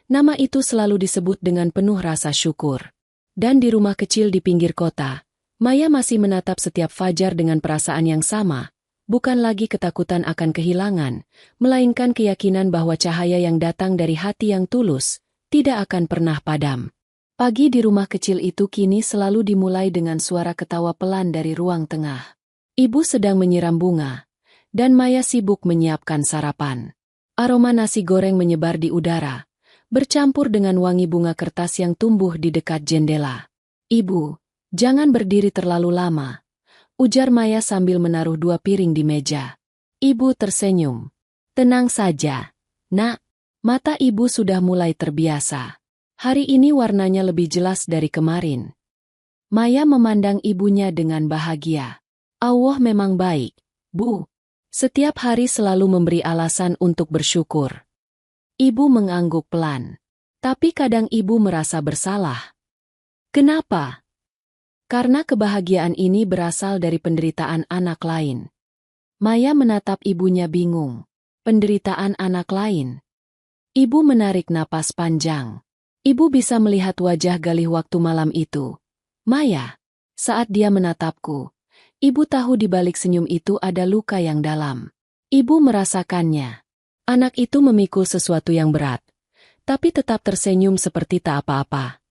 nama itu selalu disebut dengan penuh rasa syukur. Dan di rumah kecil di pinggir kota, Maya masih menatap setiap fajar dengan perasaan yang sama. Bukan lagi ketakutan akan kehilangan, melainkan keyakinan bahwa cahaya yang datang dari hati yang tulus tidak akan pernah padam. Pagi di rumah kecil itu kini selalu dimulai dengan suara ketawa pelan dari ruang tengah. Ibu sedang menyiram bunga, dan Maya sibuk menyiapkan sarapan. Aroma nasi goreng menyebar di udara, bercampur dengan wangi bunga kertas yang tumbuh di dekat jendela. "Ibu, jangan berdiri terlalu lama," ujar Maya sambil menaruh 2 piring di meja. Ibu tersenyum. "Tenang saja, Nak. Mata ibu sudah mulai terbiasa. Hari ini warnanya lebih jelas dari kemarin." Maya memandang ibunya dengan bahagia. "Allah memang baik, Bu. Setiap hari selalu memberi alasan untuk bersyukur." Ibu mengangguk pelan. Tapi kadang ibu merasa bersalah. "Kenapa?" "Karena kebahagiaan ini berasal dari penderitaan anak lain." Maya menatap ibunya bingung. Penderitaan anak lain? Ibu menarik napas panjang. Ibu bisa melihat wajah Galih waktu malam itu. "Maya." Saat dia menatapku, ibu tahu di balik senyum itu ada luka yang dalam. Ibu merasakannya. Anak itu memikul sesuatu yang berat, tapi tetap tersenyum seperti tak apa-apa.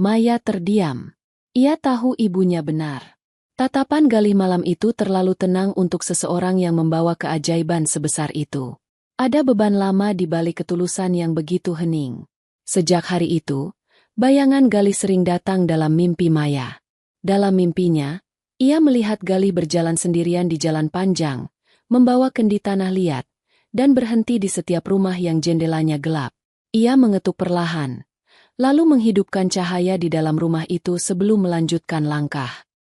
Maya terdiam. Ia tahu ibunya benar. Tatapan Galih malam itu terlalu tenang untuk seseorang yang membawa keajaiban sebesar itu. Ada beban lama di balik ketulusan yang begitu hening. Sejak hari itu, bayangan Galih sering datang dalam mimpi Maya. Dalam mimpinya, ia melihat Galih berjalan sendirian di jalan panjang, membawa kendi tanah liat, dan berhenti di setiap rumah yang jendelanya gelap. Ia mengetuk perlahan, lalu menghidupkan cahaya di dalam rumah itu sebelum melanjutkan langkah.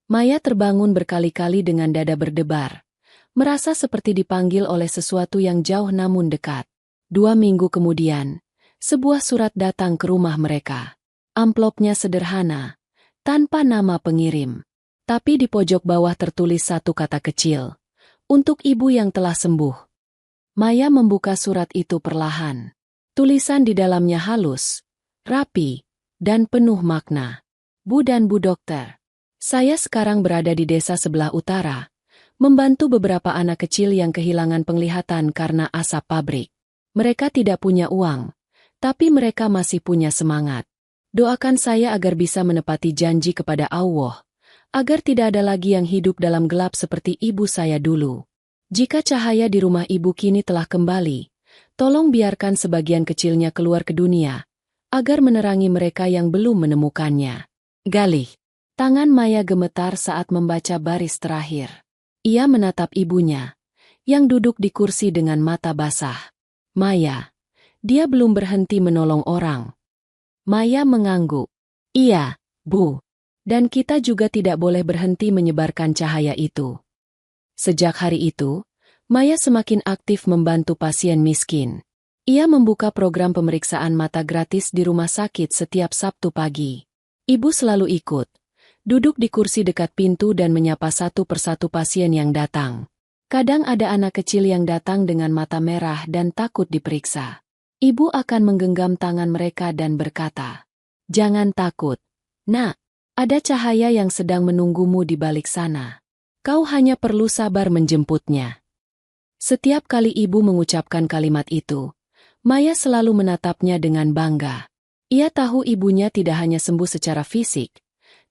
Maya terbangun berkali-kali dengan dada berdebar, merasa seperti dipanggil oleh sesuatu yang jauh namun dekat. 2 minggu kemudian, sebuah surat datang ke rumah mereka. Amplopnya sederhana, tanpa nama pengirim. Tapi di pojok bawah tertulis satu kata kecil. Untuk ibu yang telah sembuh. Maya membuka surat itu perlahan. Tulisan di dalamnya halus, rapi, dan penuh makna. Bu dan Bu Dokter, saya sekarang berada di desa sebelah utara, membantu beberapa anak kecil yang kehilangan penglihatan karena asap pabrik. Mereka tidak punya uang, tapi mereka masih punya semangat. Doakan saya agar bisa menepati janji kepada Allah, agar tidak ada lagi yang hidup dalam gelap seperti ibu saya dulu. Jika cahaya di rumah ibu kini telah kembali, tolong biarkan sebagian kecilnya keluar ke dunia, agar menerangi mereka yang belum menemukannya. Galih. Tangan Maya gemetar saat membaca baris terakhir. Ia menatap ibunya, yang duduk di kursi dengan mata basah. Maya, dia belum berhenti menolong orang. Maya mengangguk. Iya, Bu. Dan kita juga tidak boleh berhenti menyebarkan cahaya itu. Sejak hari itu, Maya semakin aktif membantu pasien miskin. Ia membuka program pemeriksaan mata gratis di rumah sakit setiap Sabtu pagi. Ibu selalu ikut, duduk di kursi dekat pintu dan menyapa satu persatu pasien yang datang. Kadang ada anak kecil yang datang dengan mata merah dan takut diperiksa. Ibu akan menggenggam tangan mereka dan berkata, "Jangan takut, Nak. Ada cahaya yang sedang menunggumu di balik sana. Kau hanya perlu sabar menjemputnya." Setiap kali ibu mengucapkan kalimat itu, Maya selalu menatapnya dengan bangga. Ia tahu ibunya tidak hanya sembuh secara fisik,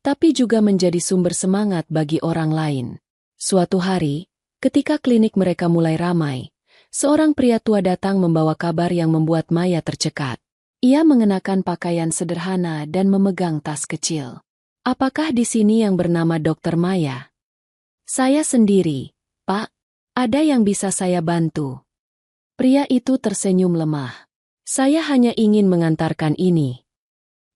tapi juga menjadi sumber semangat bagi orang lain. Suatu hari, ketika klinik mereka mulai ramai, seorang pria tua datang membawa kabar yang membuat Maya tercekat. Ia mengenakan pakaian sederhana dan memegang tas kecil. "Apakah di sini yang bernama Dokter Maya?" "Saya sendiri, Pak. Ada yang bisa saya bantu?" Pria itu tersenyum lemah. "Saya hanya ingin mengantarkan ini."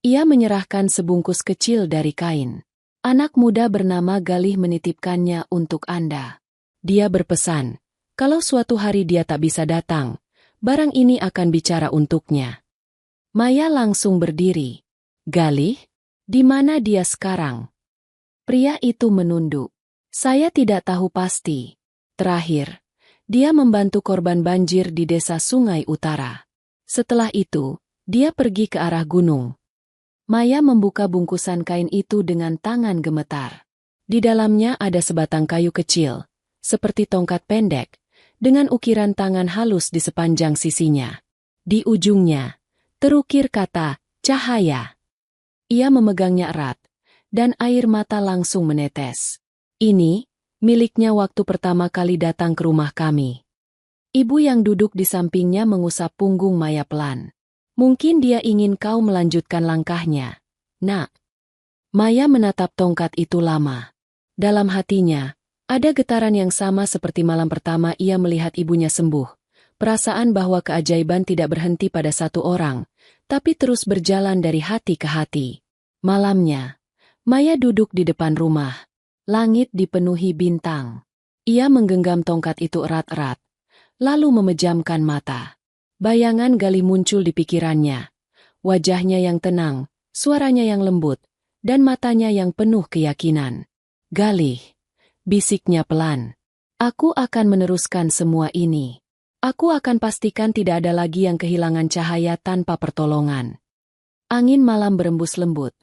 Ia menyerahkan sebungkus kecil dari kain. "Anak muda bernama Galih menitipkannya untuk Anda. Dia berpesan, kalau suatu hari dia tak bisa datang, barang ini akan bicara untuknya." Maya langsung berdiri. "Galih? Di mana dia sekarang?" Pria itu menunduk. "Saya tidak tahu pasti. Terakhir, dia membantu korban banjir di desa Sungai Utara. Setelah itu, dia pergi ke arah gunung." Maya membuka bungkusan kain itu dengan tangan gemetar. Di dalamnya ada sebatang kayu kecil, seperti tongkat pendek, dengan ukiran tangan halus di sepanjang sisinya. Di ujungnya, terukir kata, "Cahaya." Ia memegangnya erat, dan air mata langsung menetes. "Ini, miliknya waktu pertama kali datang ke rumah kami." Ibu yang duduk di sampingnya mengusap punggung Maya pelan. "Mungkin dia ingin kau melanjutkan langkahnya, Nak." Maya menatap tongkat itu lama. Dalam hatinya, ada getaran yang sama seperti malam pertama ia melihat ibunya sembuh. Perasaan bahwa keajaiban tidak berhenti pada satu orang, tapi terus berjalan dari hati ke hati. Malamnya, Maya duduk di depan rumah. Langit dipenuhi bintang. Ia menggenggam tongkat itu erat-erat, lalu memejamkan mata. Bayangan Galih muncul di pikirannya. Wajahnya yang tenang, suaranya yang lembut, dan matanya yang penuh keyakinan. "Galih," bisiknya pelan. "Aku akan meneruskan semua ini. Aku akan pastikan tidak ada lagi yang kehilangan cahaya tanpa pertolongan." Angin malam berembus lembut,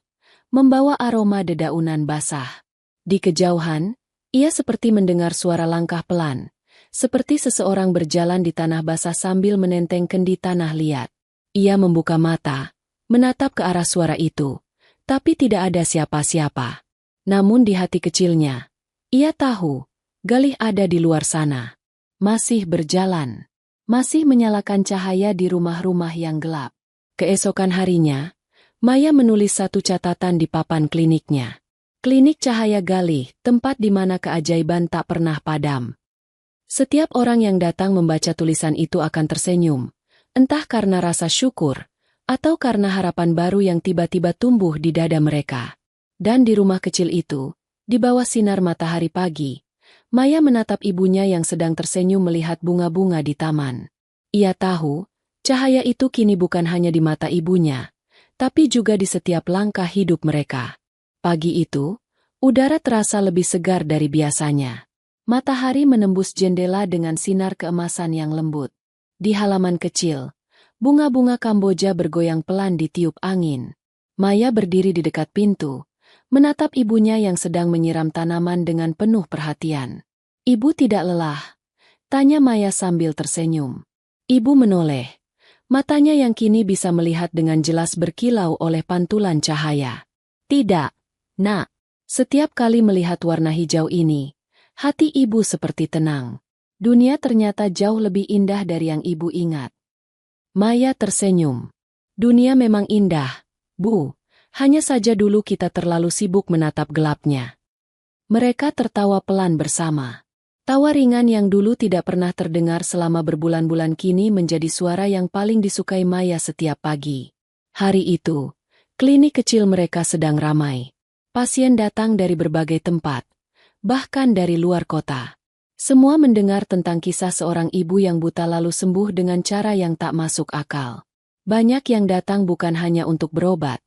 membawa aroma dedaunan basah. Di kejauhan, ia seperti mendengar suara langkah pelan. Seperti seseorang berjalan di tanah basah sambil menenteng kendi tanah liat. Ia membuka mata, menatap ke arah suara itu, tapi tidak ada siapa-siapa. Namun di hati kecilnya, ia tahu, Galih ada di luar sana. Masih berjalan. Masih menyalakan cahaya di rumah-rumah yang gelap. Keesokan harinya, Maya menulis satu catatan di papan kliniknya. Klinik Cahaya Galih, tempat di mana keajaiban tak pernah padam. Setiap orang yang datang membaca tulisan itu akan tersenyum, entah karena rasa syukur, atau karena harapan baru yang tiba-tiba tumbuh di dada mereka. Dan di rumah kecil itu, di bawah sinar matahari pagi, Maya menatap ibunya yang sedang tersenyum melihat bunga-bunga di taman. Ia tahu, Cahaya itu kini bukan hanya di mata ibunya, tapi juga di setiap langkah hidup mereka. Pagi itu, udara terasa lebih segar dari biasanya. Matahari menembus jendela dengan sinar keemasan yang lembut. Di halaman kecil, bunga-bunga Kamboja bergoyang pelan ditiup angin. Maya berdiri di dekat pintu, menatap ibunya yang sedang menyiram tanaman dengan penuh perhatian. "Ibu tidak lelah?" tanya Maya sambil tersenyum. Ibu menoleh. Matanya yang kini bisa melihat dengan jelas berkilau oleh pantulan cahaya. "Tidak, Nak." Setiap kali melihat warna hijau ini, hati ibu seperti tenang. Dunia ternyata jauh lebih indah dari yang ibu ingat. Maya tersenyum. "Dunia memang indah, Bu. Hanya saja dulu kita terlalu sibuk menatap gelapnya." Mereka tertawa pelan bersama. Tawa ringan yang dulu tidak pernah terdengar selama berbulan-bulan kini menjadi suara yang paling disukai Maya setiap pagi. Hari itu, klinik kecil mereka sedang ramai. Pasien datang dari berbagai tempat, bahkan dari luar kota. Semua mendengar tentang kisah seorang ibu yang buta lalu sembuh dengan cara yang tak masuk akal. Banyak yang datang bukan hanya untuk berobat,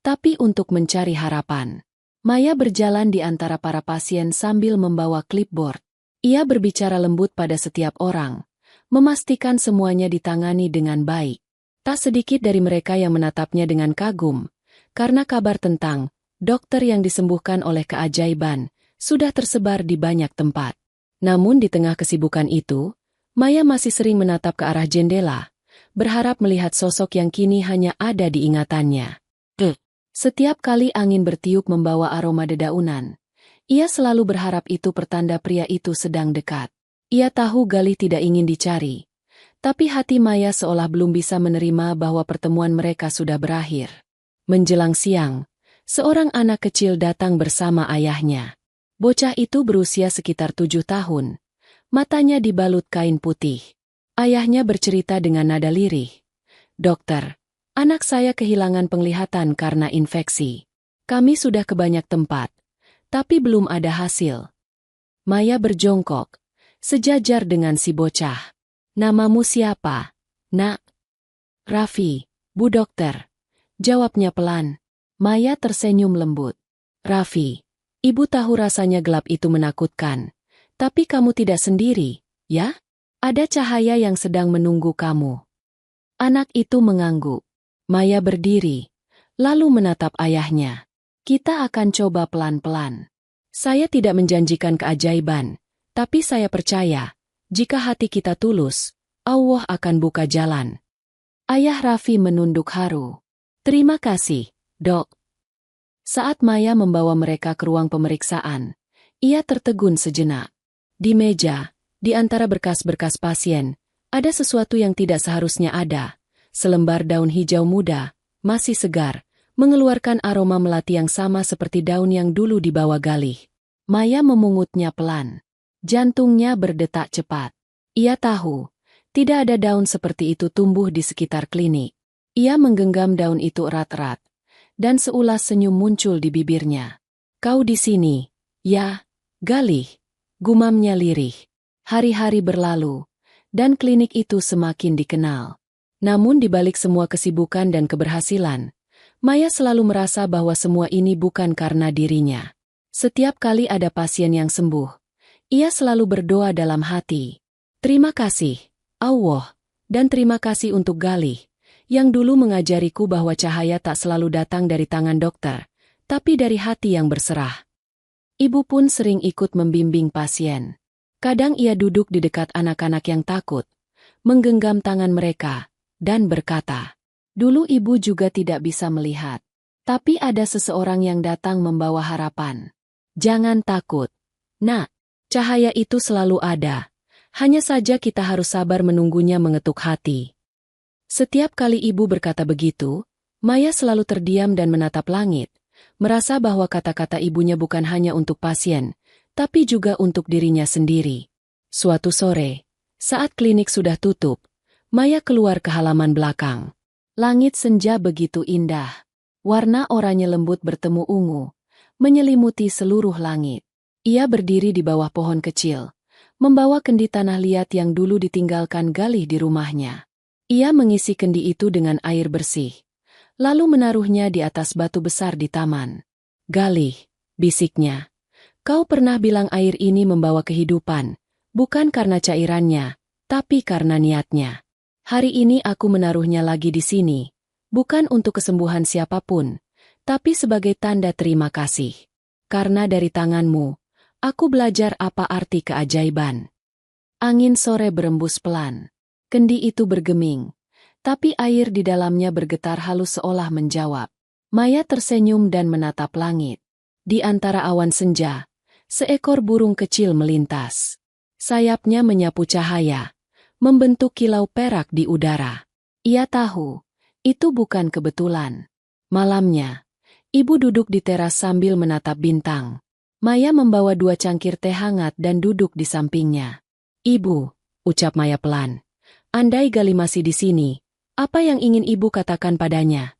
tapi untuk mencari harapan. Maya berjalan di antara para pasien sambil membawa clipboard. Ia berbicara lembut pada setiap orang, memastikan semuanya ditangani dengan baik. Tak sedikit dari mereka yang menatapnya dengan kagum, karena kabar tentang dokter yang disembuhkan oleh keajaiban sudah tersebar di banyak tempat. Namun di tengah kesibukan itu, Maya masih sering menatap ke arah jendela, berharap melihat sosok yang kini hanya ada di ingatannya. Setiap kali angin bertiup membawa aroma dedaunan, ia selalu berharap itu pertanda pria itu sedang dekat. Ia tahu Galih tidak ingin dicari, tapi hati Maya seolah belum bisa menerima bahwa pertemuan mereka sudah berakhir. Menjelang siang, seorang anak kecil datang bersama ayahnya. Bocah itu berusia sekitar 7 tahun. Matanya dibalut kain putih. Ayahnya bercerita dengan nada lirih. "Dokter, anak saya kehilangan penglihatan karena infeksi. Kami sudah ke banyak tempat, tapi belum ada hasil." Maya berjongkok, sejajar dengan si bocah. "Namamu siapa, Nak?" "Raffi, Bu Dokter," jawabnya pelan. Maya tersenyum lembut. "Raffi, ibu tahu rasanya gelap itu menakutkan. Tapi kamu tidak sendiri, ya? Ada cahaya yang sedang menunggu kamu." Anak itu mengangguk. Maya berdiri, lalu menatap ayahnya. "Kita akan coba pelan-pelan. Saya tidak menjanjikan keajaiban, tapi saya percaya, jika hati kita tulus, Allah akan buka jalan." Ayah Raffi menunduk haru. "Terima kasih, Dok." Saat Maya membawa mereka ke ruang pemeriksaan, ia tertegun sejenak. Di meja, di antara berkas-berkas pasien, ada sesuatu yang tidak seharusnya ada. Selembar daun hijau muda, masih segar, mengeluarkan aroma melati yang sama seperti daun yang dulu dibawa Galih. Maya memungutnya pelan. Jantungnya berdetak cepat. Ia tahu, tidak ada daun seperti itu tumbuh di sekitar klinik. Ia menggenggam daun itu erat-erat, dan seulas senyum muncul di bibirnya. "Kau di sini, ya, Galih?" gumamnya lirih. Hari-hari berlalu, dan klinik itu semakin dikenal. Namun di balik semua kesibukan dan keberhasilan, Maya selalu merasa bahwa semua ini bukan karena dirinya. Setiap kali ada pasien yang sembuh, ia selalu berdoa dalam hati. "Terima kasih, Allah, dan terima kasih untuk Galih, yang dulu mengajariku bahwa cahaya tak selalu datang dari tangan dokter, tapi dari hati yang berserah." Ibu pun sering ikut membimbing pasien. Kadang ia duduk di dekat anak-anak yang takut, menggenggam tangan mereka, dan berkata, "Dulu ibu juga tidak bisa melihat. Tapi ada seseorang yang datang membawa harapan. Jangan takut, Nak, cahaya itu selalu ada. Hanya saja kita harus sabar menunggunya mengetuk hati." Setiap kali ibu berkata begitu, Maya selalu terdiam dan menatap langit, merasa bahwa kata-kata ibunya bukan hanya untuk pasien, tapi juga untuk dirinya sendiri. Suatu sore, saat klinik sudah tutup, Maya keluar ke halaman belakang. Langit senja begitu indah. Warna oranye lembut bertemu ungu, menyelimuti seluruh langit. Ia berdiri di bawah pohon kecil, membawa kendi tanah liat yang dulu ditinggalkan Galih di rumahnya. Ia mengisi kendi itu dengan air bersih, lalu menaruhnya di atas batu besar di taman. Galih, bisiknya. Kau pernah bilang air ini membawa kehidupan, bukan karena cairannya, tapi karena niatnya. Hari ini aku menaruhnya lagi di sini, bukan untuk kesembuhan siapapun, tapi sebagai tanda terima kasih. Karena dari tanganmu, aku belajar apa arti keajaiban. Angin sore berembus pelan. Kendi itu bergeming, tapi air di dalamnya bergetar halus seolah menjawab. Maya tersenyum dan menatap langit. Di antara awan senja, seekor burung kecil melintas. Sayapnya menyapu cahaya, membentuk kilau perak di udara. Ia tahu, itu bukan kebetulan. Malamnya, ibu duduk di teras sambil menatap bintang. Maya membawa 2 cangkir teh hangat dan duduk di sampingnya. Ibu, ucap Maya pelan. Andai Galih masih di sini, apa yang ingin ibu katakan padanya?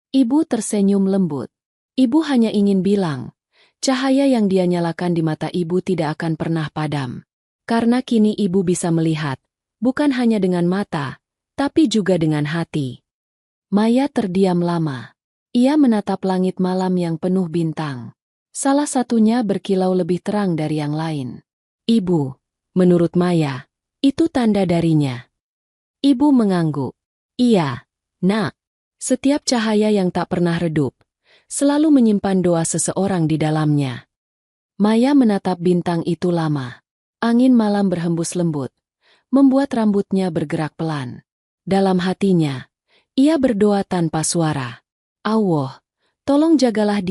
Ibu tersenyum lembut. Ibu hanya ingin bilang, cahaya yang dia nyalakan di mata ibu tidak akan pernah padam. Karena kini ibu bisa melihat, bukan hanya dengan mata, tapi juga dengan hati. Maya terdiam lama. Ia menatap langit malam yang penuh bintang. Salah satunya berkilau lebih terang dari yang lain. Ibu, menurut Maya, itu tanda darinya. Ibu mengangguk. Iya, nak. Setiap cahaya yang tak pernah redup, selalu menyimpan doa seseorang di dalamnya. Maya menatap bintang itu lama. Angin malam berhembus lembut, membuat rambutnya bergerak pelan. Dalam hatinya, ia berdoa tanpa suara. Allah, tolong jagalah dia